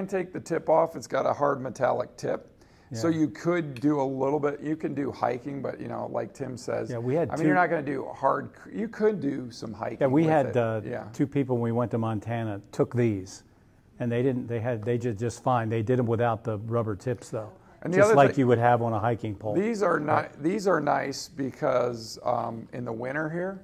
[SPEAKER 2] take the tip off. It's got a hard metallic tip. Yeah. So you could do a little bit, you can do hiking, but like Tim says, you're not going to do hard, you could do some hiking.
[SPEAKER 1] Yeah, we had two people when we went to Montana took these, and they did just fine. They did them without the rubber tips though. And just like you would have on a hiking pole.
[SPEAKER 2] These are nice because in the winter here,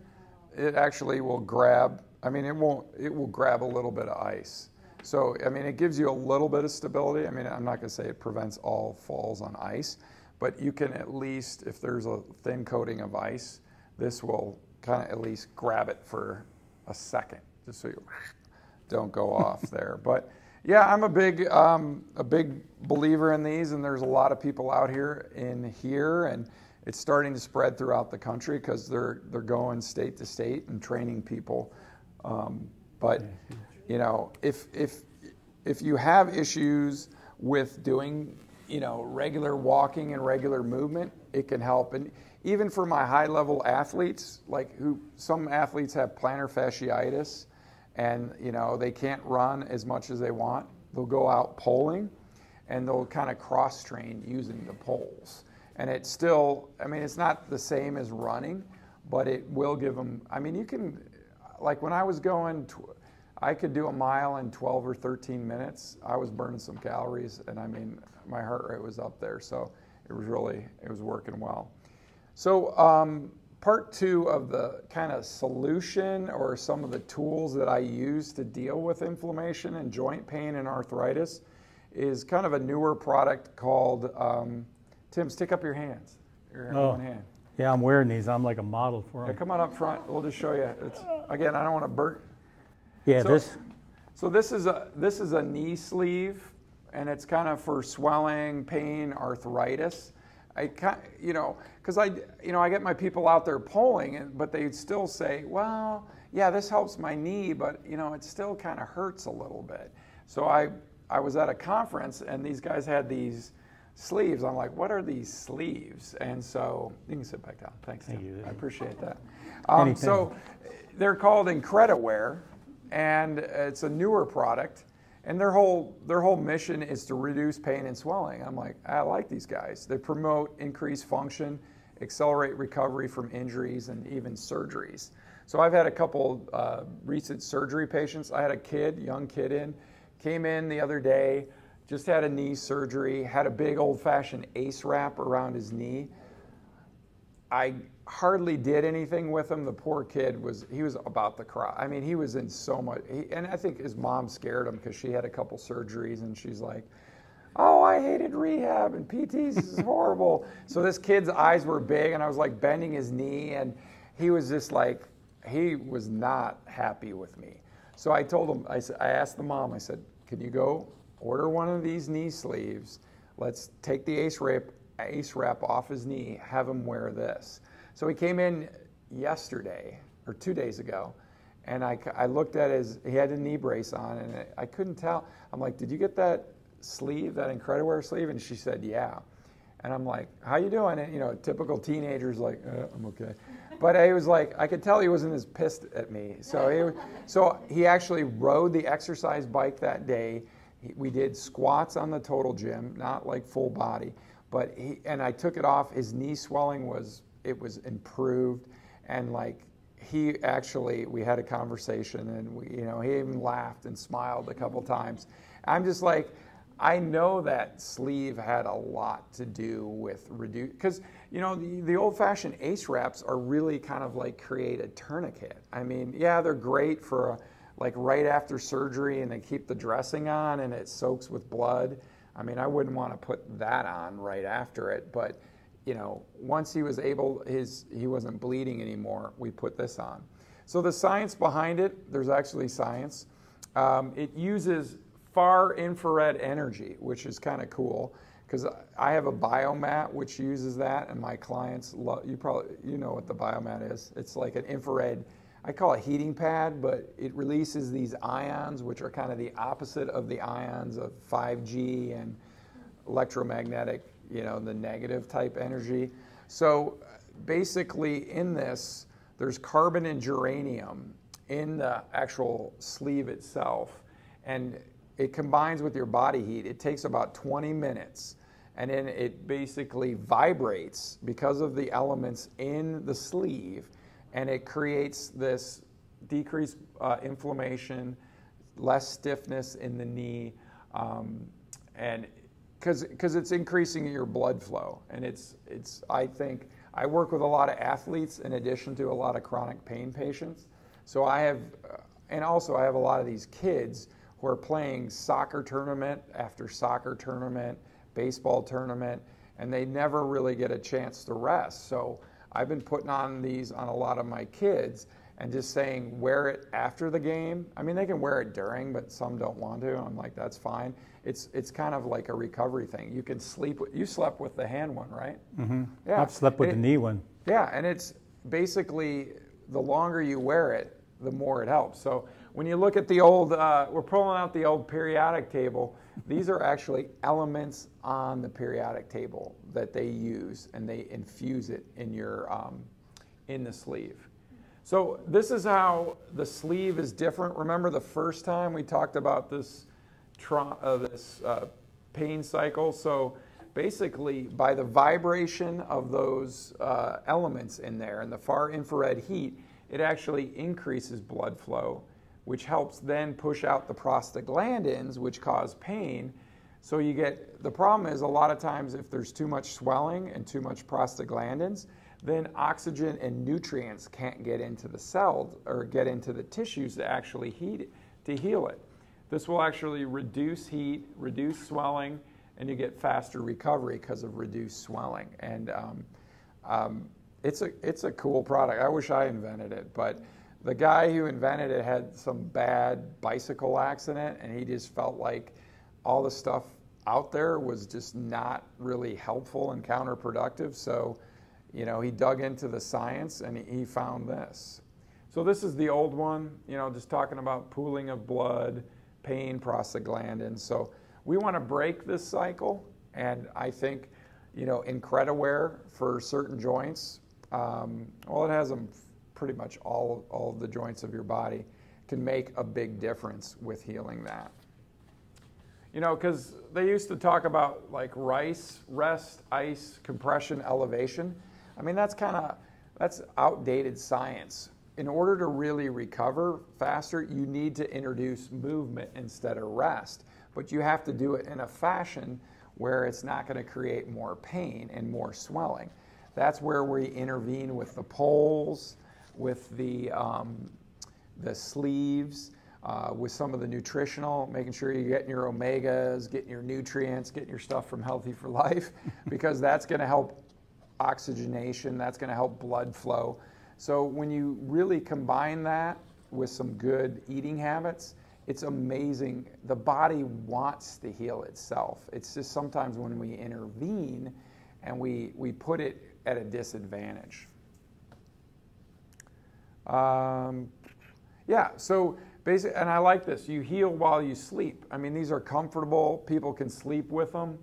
[SPEAKER 2] it actually will grab. I mean, it will grab a little bit of ice. So I mean, it gives you a little bit of stability. I mean, I'm not going to say it prevents all falls on ice, but you can at least, if there's a thin coating of ice, this will kind of at least grab it for a second, just so you don't go off there. But yeah, I'm a big believer in these, and there's a lot of people out here and it's starting to spread throughout the country because they're going state to state and training people. But if you have issues with doing regular walking and regular movement, it can help. And even for my high level athletes, some athletes have plantar fasciitis, and they can't run as much as they want. They'll go out poling, and they'll kind of cross train using the poles. And it's still, it's not the same as running, but it will give them. You can, like when I was going, I could do a mile in 12 or 13 minutes. I was burning some calories, and my heart rate was up there, so it was working well. So part two of the kind of solution or some of the tools that I use to deal with inflammation and joint pain and arthritis is kind of a newer product called, Tim, stick up your hands. One hand.
[SPEAKER 1] Yeah, I'm wearing these. I'm like a model for them.
[SPEAKER 2] Yeah, come on up front. We'll just show you. Again, I don't want to burn.
[SPEAKER 1] Yeah,
[SPEAKER 2] So this is a knee sleeve, and it's kind of for swelling, pain, arthritis. Because I get my people out there poling, but they'd still say, well, yeah, this helps my knee, but it still kind of hurts a little bit. So I was at a conference, and these guys had these sleeves. I'm like, what are these sleeves? And so you can sit back down. Thanks, Tim. Thank you. I appreciate that. So they're called IncrediWear, and it's a newer product. And their whole mission is to reduce pain and swelling. I'm like, I like these guys. They promote increased function, accelerate recovery from injuries, and even surgeries. So I've had a couple recent surgery patients. I had a young kid came in the other day, just had a knee surgery, had a big old-fashioned ACE wrap around his knee. I hardly did anything with him. The poor kid was about to cry. He was in so much, and I think his mom scared him because she had a couple surgeries, and she's like, oh, I hated rehab, and PTs is horrible. So this kid's eyes were big, and I was like bending his knee, and he was just like, he was not happy with me. So I told him, I asked the mom, I said, can you go order one of these knee sleeves? Let's take the ACE wrap off his knee, have him wear this. So he came in yesterday, or 2 days ago, and I looked at he had a knee brace on, and I couldn't tell. I'm like, did you get that sleeve, that IncrediWear sleeve? And she said, yeah. And I'm like, how you doing? And typical teenager's like, I'm okay. But I was like, I could tell he wasn't as pissed at me. So he actually rode the exercise bike that day. We did squats on the total gym, not like full body. But and I took it off. His knee swelling was improved, and we had a conversation, and he even laughed and smiled a couple times. I'm just like, I know that sleeve had a lot to do with reduce, because you know the old-fashioned ace wraps are really kind of like create a tourniquet. I mean, yeah, they're great for like right after surgery, and they keep the dressing on and it soaks with blood. I mean, I wouldn't want to put that on right after it, but you know, once he was able, he wasn't bleeding anymore, we put this on. So the science behind it, there's actually science. It uses far infrared energy, which is kind of cool, because I have a biomat which uses that, and my clients love. You know what the biomat is. It's like an infrared, I call it heating pad, but it releases these ions, which are kind of the opposite of the ions of 5G and electromagnetic, you know, the negative type energy. So basically in this, there's carbon and germanium in the actual sleeve itself, and it combines with your body heat. It takes about 20 minutes, and then it basically vibrates because of the elements in the sleeve, and it creates this decreased inflammation, less stiffness in the knee, and because it's increasing your blood flow. And it's I think, I work with a lot of athletes in addition to a lot of chronic pain patients. So I have, and also I have a lot of these kids who are playing soccer tournament after soccer tournament, baseball tournament, and they never really get a chance to rest. So I've been putting on these on a lot of my kids and just saying, wear it after the game. I mean, they can wear it during, but some don't want to. I'm like, that's fine. It's kind of like a recovery thing. You can sleep with, you slept with the hand one, right?
[SPEAKER 1] Mm-hmm.
[SPEAKER 2] Yeah.
[SPEAKER 1] I've slept with the knee one.
[SPEAKER 2] Yeah, and it's basically, the longer you wear it, the more it helps. So when you look at the old, we're pulling out the old periodic table, these are actually elements on the periodic table that they use, and they infuse it in your, in the sleeve. So this is how the sleeve is different. Remember the first time we talked about this, pain cycle? So basically, by the vibration of those elements in there and the far infrared heat, it actually increases blood flow, which helps then push out the prostaglandins, which cause pain. So you get, the problem is a lot of times if there's too much swelling and too much prostaglandins, then oxygen and nutrients can't get into the cells or get into the tissues to actually heat it, to heal it. This will actually reduce heat, reduce swelling, and you get faster recovery because of reduced swelling. And it's a cool product. I wish I invented it, but the guy who invented it had some bad bicycle accident, and he just felt like all the stuff out there was just not really helpful and counterproductive. So, you know, he dug into the science and he found this. So this is the old one, you know, just talking about pooling of blood, pain, prostaglandins. So we want to break this cycle, and I think, you know, Incrediwear for certain joints, well, it has them pretty much all of the joints of your body, can make a big difference with healing that. You know, because they used to talk about like rice, rest, ice, compression, elevation. I mean, that's outdated science. In order to really recover faster, you need to introduce movement instead of rest. But you have to do it in a fashion where it's not going to create more pain and more swelling. That's where we intervene with the poles, with the sleeves, with some of the nutritional, making sure you're getting your omegas, getting your nutrients, getting your stuff from Healthy for Life, because that's going to help oxygenation, that's going to help blood flow. So when you really combine that with some good eating habits, it's amazing. The body wants to heal itself. It's just sometimes when we intervene and we put it at a disadvantage. Yeah, so basically, and I like this, you heal while you sleep. I mean, these are comfortable. People can sleep with them.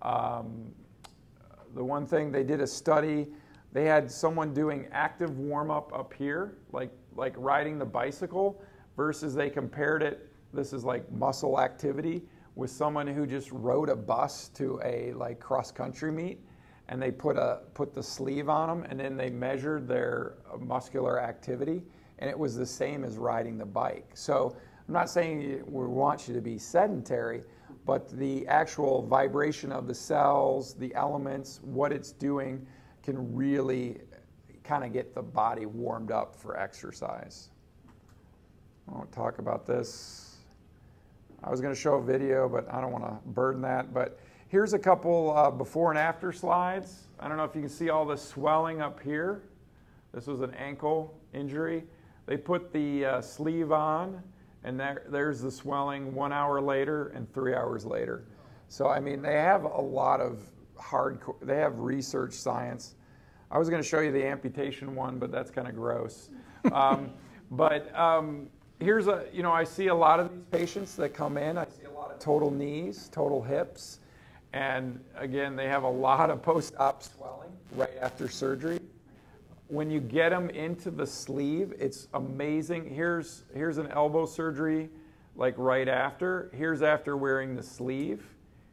[SPEAKER 2] The one thing, they did a study, they had someone doing active warm-up up here, like riding the bicycle, versus they compared it, this is like muscle activity, with someone who just rode a bus to a like cross-country meet, and they put the sleeve on them, and then they measured their muscular activity, and it was the same as riding the bike. So I'm not saying we want you to be sedentary, but the actual vibration of the cells, the elements, what it's doing can really kind of get the body warmed up for exercise. I won't talk about this. I was going to show a video, but I don't want to burden that. But here's a couple before and after slides. I don't know if you can see all the swelling up here. This was an ankle injury. They put the sleeve on, and there's the swelling 1 hour later and 3 hours later. So, I mean, they have a lot of hardcore, they have research science. I was going to show you the amputation one, but that's kind of gross. Here's I see a lot of these patients that come in. I see a lot of total knees, total hips. And again, they have a lot of post-op swelling right after surgery. When you get them into the sleeve, it's amazing. Here's an elbow surgery, like right after. Here's after wearing the sleeve.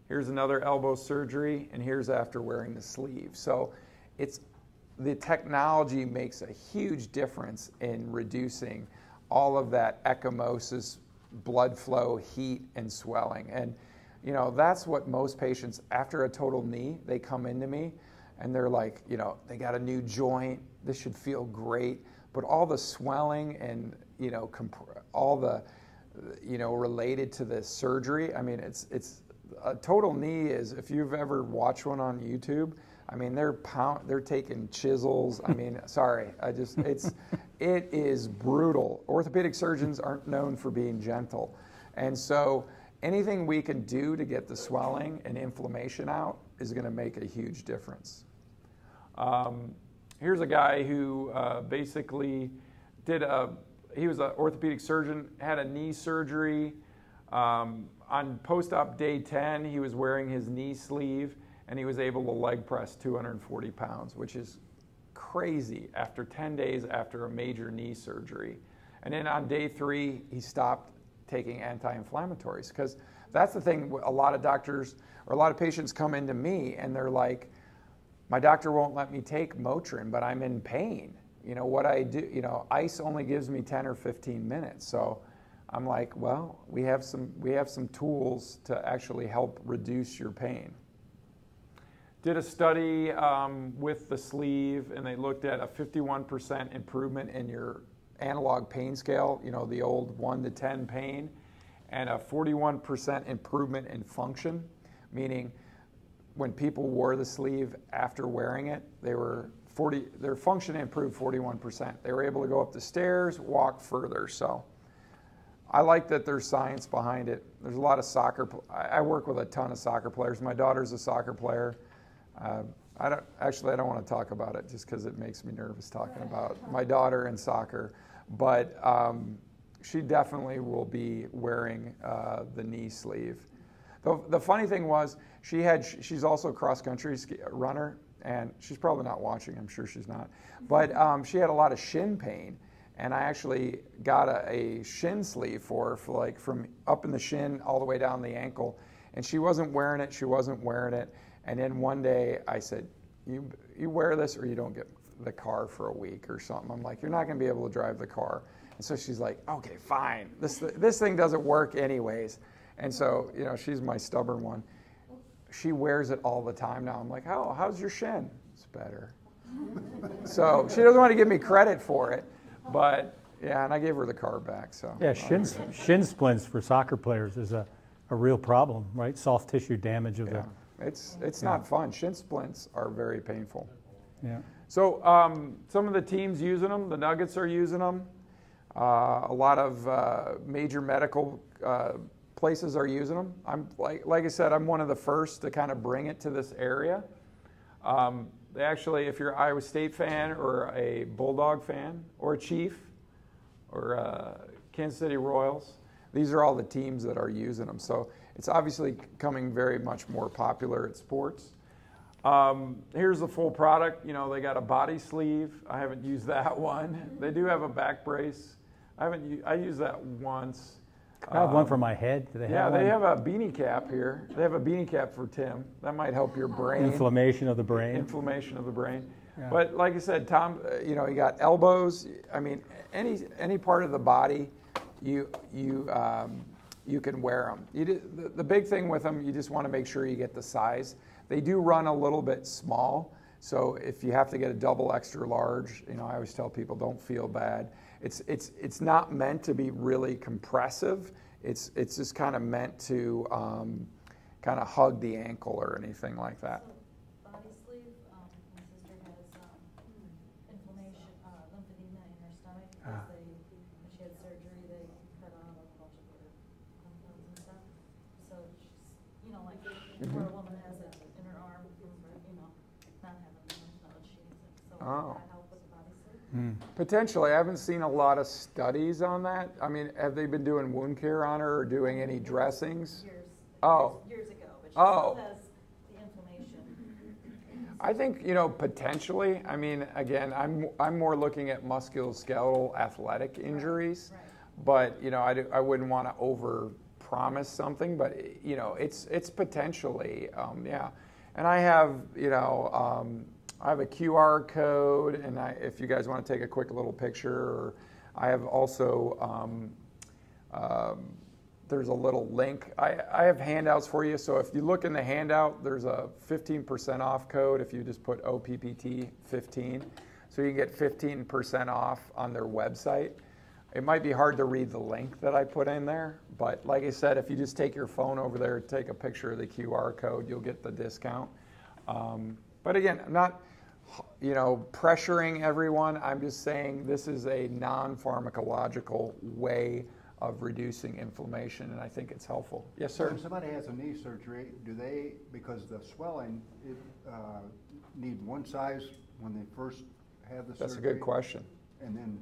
[SPEAKER 2] Here's another elbow surgery, and here's after wearing the sleeve. So the technology makes a huge difference in reducing all of that ecchymosis, blood flow, heat, and swelling. And that's what most patients, after a total knee, they come into me and they're like, they got a new joint, this should feel great, but all the swelling and, all the, related to the surgery, I mean, it's a total knee is, if you've ever watched one on YouTube, I mean, they're taking chisels. I mean, sorry, it is brutal. Orthopedic surgeons aren't known for being gentle. And so anything we can do to get the swelling and inflammation out is going to make a huge difference. Here's a guy who basically he was an orthopedic surgeon, had a knee surgery. On post-op day 10, he was wearing his knee sleeve, and he was able to leg press 240 pounds, which is crazy after 10 days after a major knee surgery. And then on day 3, he stopped taking anti-inflammatories, because that's the thing. A lot of doctors or a lot of patients come into me and they're like, my doctor won't let me take Motrin, but I'm in pain. What I do, ice only gives me 10 or 15 minutes. So I'm like, well, we have some tools to actually help reduce your pain. Did a study with the sleeve, and they looked at a 51% improvement in your analog pain scale, the old 1 to 10 pain, and a 41% improvement in function, meaning when people wore the sleeve after wearing it, their function improved 41%. They were able to go up the stairs, walk further. So I like that there's science behind it. There's a lot of I work with a ton of soccer players. My daughter's a soccer player. I don't want to talk about it just because it makes me nervous talking about my daughter and soccer. But she definitely will be wearing the knee sleeve. The funny thing was, she's also a cross-country runner, and she's probably not watching. I'm sure she's not. But she had a lot of shin pain, and I actually got a shin sleeve for her, from up in the shin all the way down the ankle. And she wasn't wearing it. And then one day I said, you wear this or you don't get the car for a week or something. I'm like, you're not going to be able to drive the car. And so she's like, okay, fine. This thing doesn't work anyways. And so, she's my stubborn one. She wears it all the time now. I'm like, how's your shin? It's better. So she doesn't want to give me credit for it. But, yeah, and I gave her the car back. So
[SPEAKER 1] yeah, shin splints for soccer players is a real problem, right? Soft tissue damage of the...
[SPEAKER 2] It's not fun. Shin splints are very painful.
[SPEAKER 1] Yeah.
[SPEAKER 2] So some of the teams using them, the Nuggets are using them. A lot of major medical places are using them. I'm like I said, I'm one of the first to kind of bring it to this area. They actually, if you're an Iowa State fan or a Bulldog fan or a Chief or Kansas City Royals, these are all the teams that are using them. So it's obviously becoming very much more popular at sports. Here's the full product. They got a body sleeve. I haven't used that one. They do have a back brace. I used that once.
[SPEAKER 1] I have one for my head. Do they have one?
[SPEAKER 2] They have a beanie cap here. They have a beanie cap for Tim. That might help your brain.
[SPEAKER 1] Inflammation of the brain.
[SPEAKER 2] Inflammation of the brain.
[SPEAKER 1] Yeah.
[SPEAKER 2] But like I said, Tom, you got elbows. I mean, any part of the body, you you can wear them. The big thing with them, you just want to make sure you get the size. They do run a little bit small, so if you have to get a double extra large, I always tell people don't feel bad. It's not meant to be really compressive. It's just kind of meant to kind of hug the ankle or anything like that.
[SPEAKER 8] So body sleeve, my sister has inflammation, lymphedema in her stomach because when she had surgery, they cut on a bunch of her lymph nodes and stuff. So she's, like where a woman has it in her arm from not having the lymph nodes, she needs it. So does that help with the body sleeve?
[SPEAKER 2] Potentially. I haven't seen a lot of studies on that. I mean, have they been doing wound care on her or doing any dressings?
[SPEAKER 8] Years ago, but she still has the inflammation.
[SPEAKER 2] I think, potentially. I mean, again, I'm more looking at musculoskeletal athletic injuries,
[SPEAKER 8] Right.
[SPEAKER 2] but I wouldn't want to over promise something, but it's potentially, yeah. And I have, I have a QR code, and if you guys want to take a quick little picture, or I have also, there's a little link. I have handouts for you, so if you look in the handout, there's a 15% off code if you just put OPPT 15. So you can get 15% off on their website. It might be hard to read the link that I put in there, but like I said, if you just take your phone over there, take a picture of the QR code, you'll get the discount. But again, I'm not pressuring everyone. I'm just saying this is a non-pharmacological way of reducing inflammation, and I think it's helpful. Yes, sir?
[SPEAKER 4] When somebody has a knee surgery, do they, because the swelling, need one size when they first have the surgery?
[SPEAKER 2] That's a good question.
[SPEAKER 4] And then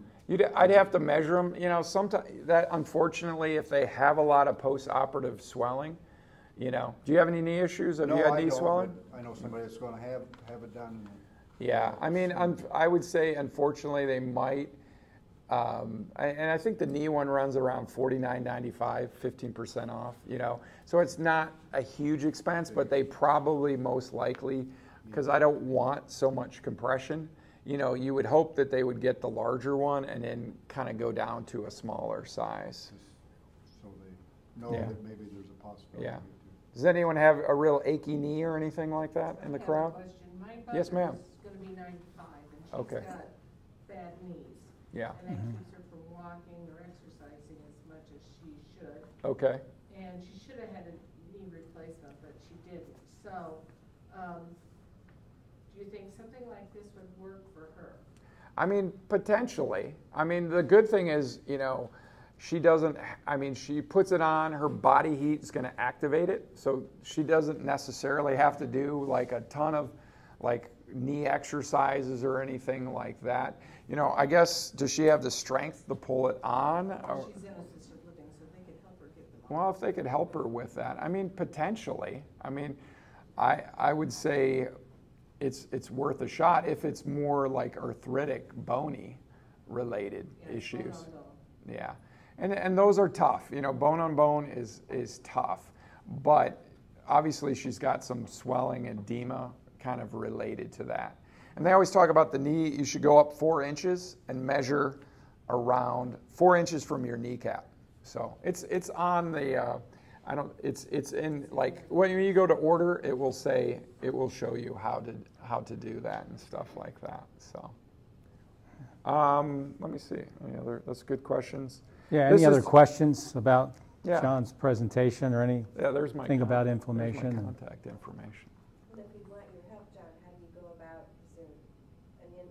[SPEAKER 2] I'd have to measure them. Sometimes that, unfortunately, if they have a lot of post-operative swelling, do you have any knee issues? Have you had knee swelling?
[SPEAKER 4] I know somebody that's going to have it done.
[SPEAKER 2] Yeah, I mean, I would say, unfortunately, they might. And I think the knee one runs around $49.95, 15% off. So it's not a huge expense, but they probably most likely, because I don't want so much compression. You would hope that they would get the larger one and then kind of go down to a smaller size.
[SPEAKER 4] So they know that maybe there's a possibility.
[SPEAKER 2] Yeah. Does anyone have a real achy knee or anything like that in the crowd? Yes, ma'am.
[SPEAKER 9] She's going to be 95, and she's
[SPEAKER 2] Okay.
[SPEAKER 9] got bad knees.
[SPEAKER 2] Yeah.
[SPEAKER 9] And that keeps her from walking or exercising as much as she should.
[SPEAKER 2] Okay.
[SPEAKER 9] And she should have had a knee replacement, but she didn't. So, do you think something like this would work for her?
[SPEAKER 2] I mean, potentially. I mean, the good thing is, she doesn't, she puts it on, her body heat is going to activate it. So she doesn't necessarily have to do like a ton of knee exercises or anything like that. I guess, does she have the strength to pull it on?
[SPEAKER 9] She's in assisted living, so they could help her get them on.
[SPEAKER 2] Well, if they could help her with that, potentially. I would say it's worth a shot if it's more like arthritic, bony related issues.
[SPEAKER 9] Bone on bone.
[SPEAKER 2] Yeah. And those are tough. Bone on bone is tough. But obviously she's got some swelling, edema kind of related to that. And they always talk about the knee, you should go up 4 inches and measure around 4 inches from your kneecap. So it's on the, it's in, like, when you go to order, it will show you how to do that and stuff like that. So, let me see, that's good questions.
[SPEAKER 1] Yeah, any other questions about
[SPEAKER 2] Yeah.
[SPEAKER 1] John's presentation or anything
[SPEAKER 2] There's my
[SPEAKER 1] about
[SPEAKER 2] there's
[SPEAKER 1] inflammation?
[SPEAKER 2] my contact information.
[SPEAKER 5] And if we want your help, John, how do you go about, is there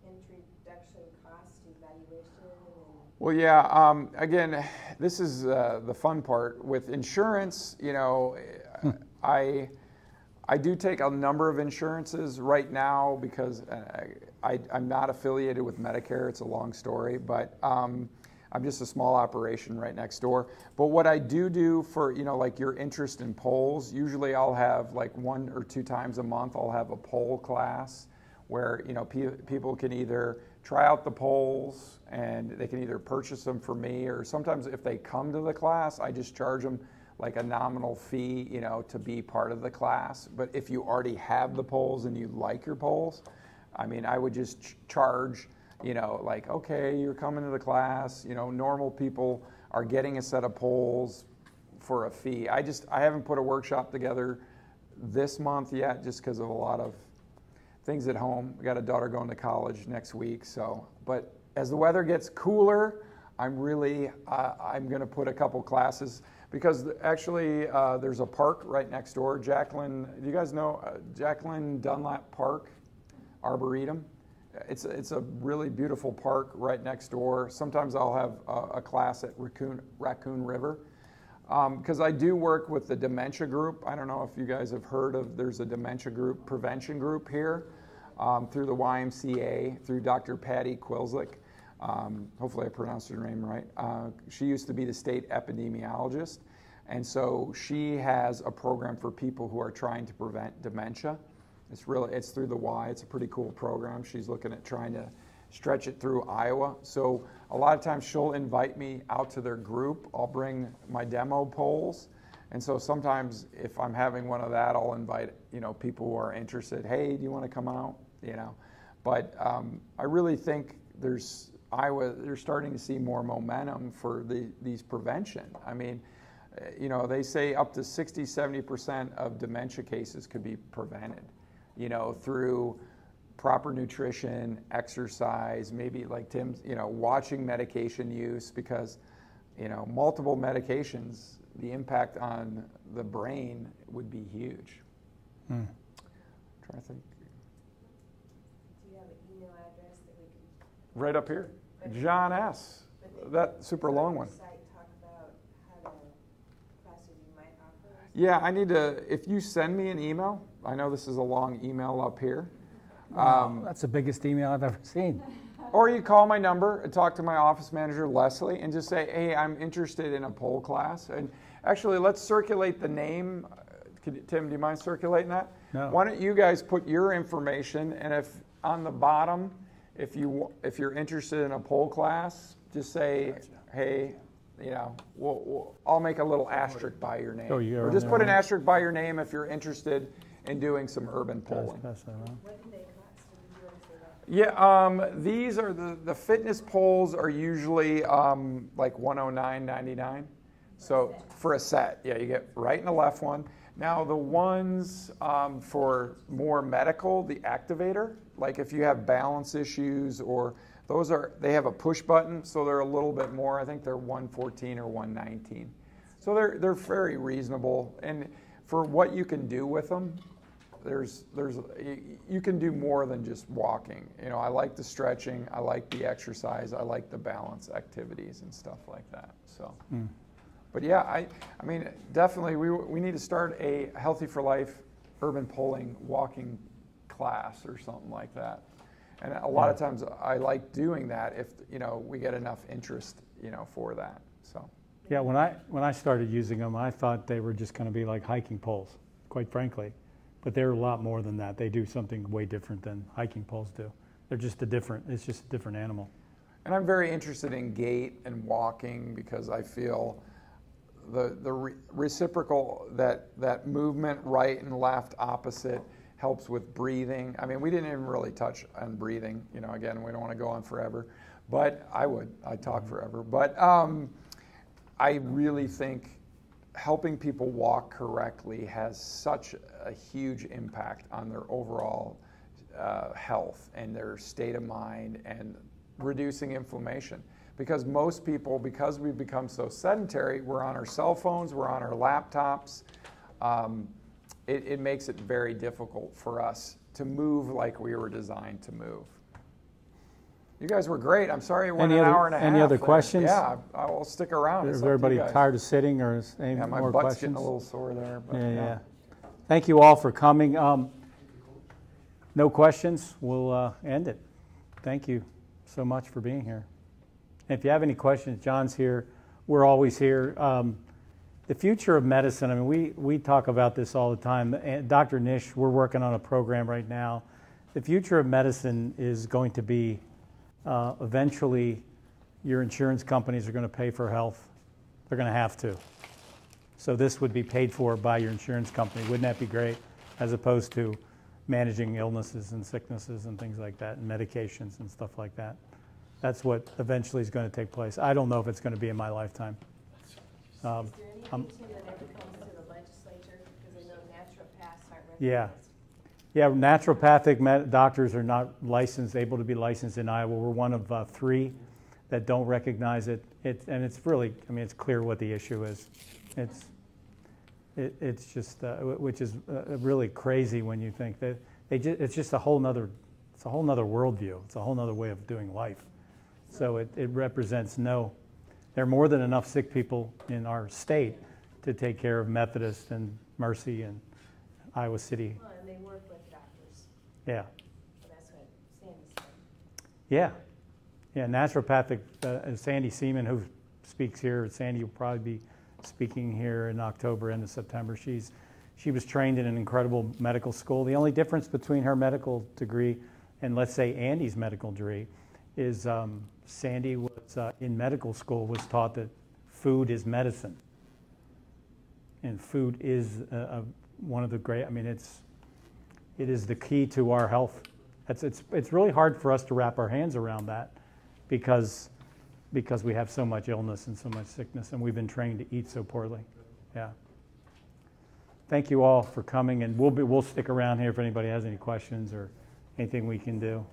[SPEAKER 5] an introduction cost evaluation?
[SPEAKER 2] Well, yeah, again, this is the fun part. With insurance, I do take a number of insurances right now because I'm not affiliated with Medicare. It's a long story, but I'm just a small operation right next door. But what I do for, like your interest in poles, usually I'll have like 1 or 2 times a month, I'll have a pole class where, people can either try out the poles and they can either purchase them for me, or sometimes if they come to the class, I just charge them like a nominal fee, to be part of the class. But if you already have the poles and you like your poles, I would just charge, okay, you're coming to the class, normal people are getting a set of poles for a fee. I haven't put a workshop together this month yet, just because of a lot of things at home. We got a daughter going to college next week, so. But as the weather gets cooler, I'm going to put a couple classes, because actually there's a park right next door. Jacqueline, do you guys know Jacqueline Dunlap Park, Arboretum? It's a really beautiful park right next door. Sometimes I'll have a class at Raccoon River, because I do work with the dementia group. I don't know if you guys have heard of, there's a dementia group, prevention group here, through the YMCA, through Dr. Patty Quilzick. Hopefully I pronounced her name right. She used to be the state epidemiologist, and so she has a program for people who are trying to prevent dementia. It's through the Y. It's a pretty cool program. She's looking at trying to stretch it through Iowa. So a lot of times she'll invite me out to their group. I'll bring my demo poles. And so sometimes if I'm having one of that, I'll invite, people who are interested. Hey, do you want to come out? But I really think they're starting to see more momentum for these prevention. I mean, they say up to 60-70% of dementia cases could be prevented, through proper nutrition, exercise, maybe like Tim's, watching medication use, because, multiple medications, the impact on the brain would be huge. I'm trying to think.
[SPEAKER 5] Do you have an email address that we could?
[SPEAKER 2] Right up here, John S. That super long one.
[SPEAKER 5] Talk about how the classes you might offer.
[SPEAKER 2] Yeah, I need to, if you send me an email, I know this is a long email up here.
[SPEAKER 1] That's the biggest email I've ever seen.
[SPEAKER 2] Or you call my number and talk to my office manager, Leslie, and just say, hey, I'm interested in a pole class. And actually, let's circulate the name. Tim, do you mind circulating that?
[SPEAKER 1] No.
[SPEAKER 2] Why don't you guys put your information, and if on the bottom, if you're interested in a pole class, just say, hey, I'll make a little asterisk by your name. Or just put an asterisk by your name if you're interested in doing some urban polling.
[SPEAKER 5] What do they cost? Did you want to say that?
[SPEAKER 2] Yeah, these are the fitness poles are usually like $109.99. So for a set, yeah, you get right and the left one. Now the ones for more medical, the activator, like if you have balance issues, or they have a push button, so they're a little bit more. I think they're $114 or $119. So they're very reasonable, and for what you can do with them, you can do more than just walking. I like the stretching, I like the exercise, I like the balance activities and stuff like that. So, but yeah, I mean, definitely we need to start a Healthy for Life urban polling walking class or something like that. And a lot of times I like doing that if we get enough interest for that. So.
[SPEAKER 1] Yeah, when I started using them, I thought they were just going to be like hiking poles, quite frankly. But they're a lot more than that. They do something way different than hiking poles do. It's just a different animal.
[SPEAKER 2] And I'm very interested in gait and walking, because I feel the reciprocal, that movement, right and left, opposite, helps with breathing. I mean, we didn't even really touch on breathing. Again, we don't want to go on forever, but I'd talk forever. But I really think helping people walk correctly has such a huge impact on their overall health and their state of mind, and reducing inflammation. Because most people, because we've become so sedentary, we're on our cell phones, we're on our laptops, it makes it very difficult for us to move like we were designed to move. You guys were great. I'm sorry it went an hour and a half.
[SPEAKER 1] Any other questions?
[SPEAKER 2] Yeah, I will stick around.
[SPEAKER 1] Is everybody tired of sitting, or is any
[SPEAKER 2] my
[SPEAKER 1] more
[SPEAKER 2] butt's
[SPEAKER 1] questions?
[SPEAKER 2] getting a little sore there. But
[SPEAKER 1] Yeah. Thank you all for coming. No questions, we'll end it. Thank you so much for being here. And if you have any questions, John's here. We're always here. The future of medicine, I mean, we talk about this all the time. Dr. Nish, we're working on a program right now. The future of medicine is going to be eventually your insurance companies are going to pay for health. They're going to have to. So this would be paid for by your insurance company. Wouldn't that be great? As opposed to managing illnesses and sicknesses and things like that, and medications and stuff like that. That's what eventually is going to take place. I don't know if it's going to be in my lifetime.
[SPEAKER 5] Is there any anything that ever comes to the legislature, because I know naturopaths aren't
[SPEAKER 1] Yeah.
[SPEAKER 5] recognized.
[SPEAKER 1] Yeah, naturopathic doctors are not licensed, able to be licensed in Iowa. We're one of 3 that don't recognize it. And it's really, I mean, it's clear what the issue is. It's just, which is really crazy when you think that it's just a whole nother worldview. It's a whole nother way of doing life. So it represents there are more than enough sick people in our state to take care of Methodist and Mercy and Iowa City.
[SPEAKER 5] Well, and they work with doctors,
[SPEAKER 1] Yeah.
[SPEAKER 5] so that's what Sandy said.
[SPEAKER 1] Yeah. Yeah, naturopathic, Sandy Seaman, who speaks here. Sandy will probably be speaking here in October, end of September. She was trained in an incredible medical school. The only difference between her medical degree and, let's say, Andy's medical degree is Sandy was in medical school was taught that food is medicine. And food is one of the great, I mean, it is the key to our health. It's really hard for us to wrap our hands around that because we have so much illness and so much sickness, and we've been trained to eat so poorly. Yeah. Thank you all for coming, and we'll stick around here if anybody has any questions or anything we can do.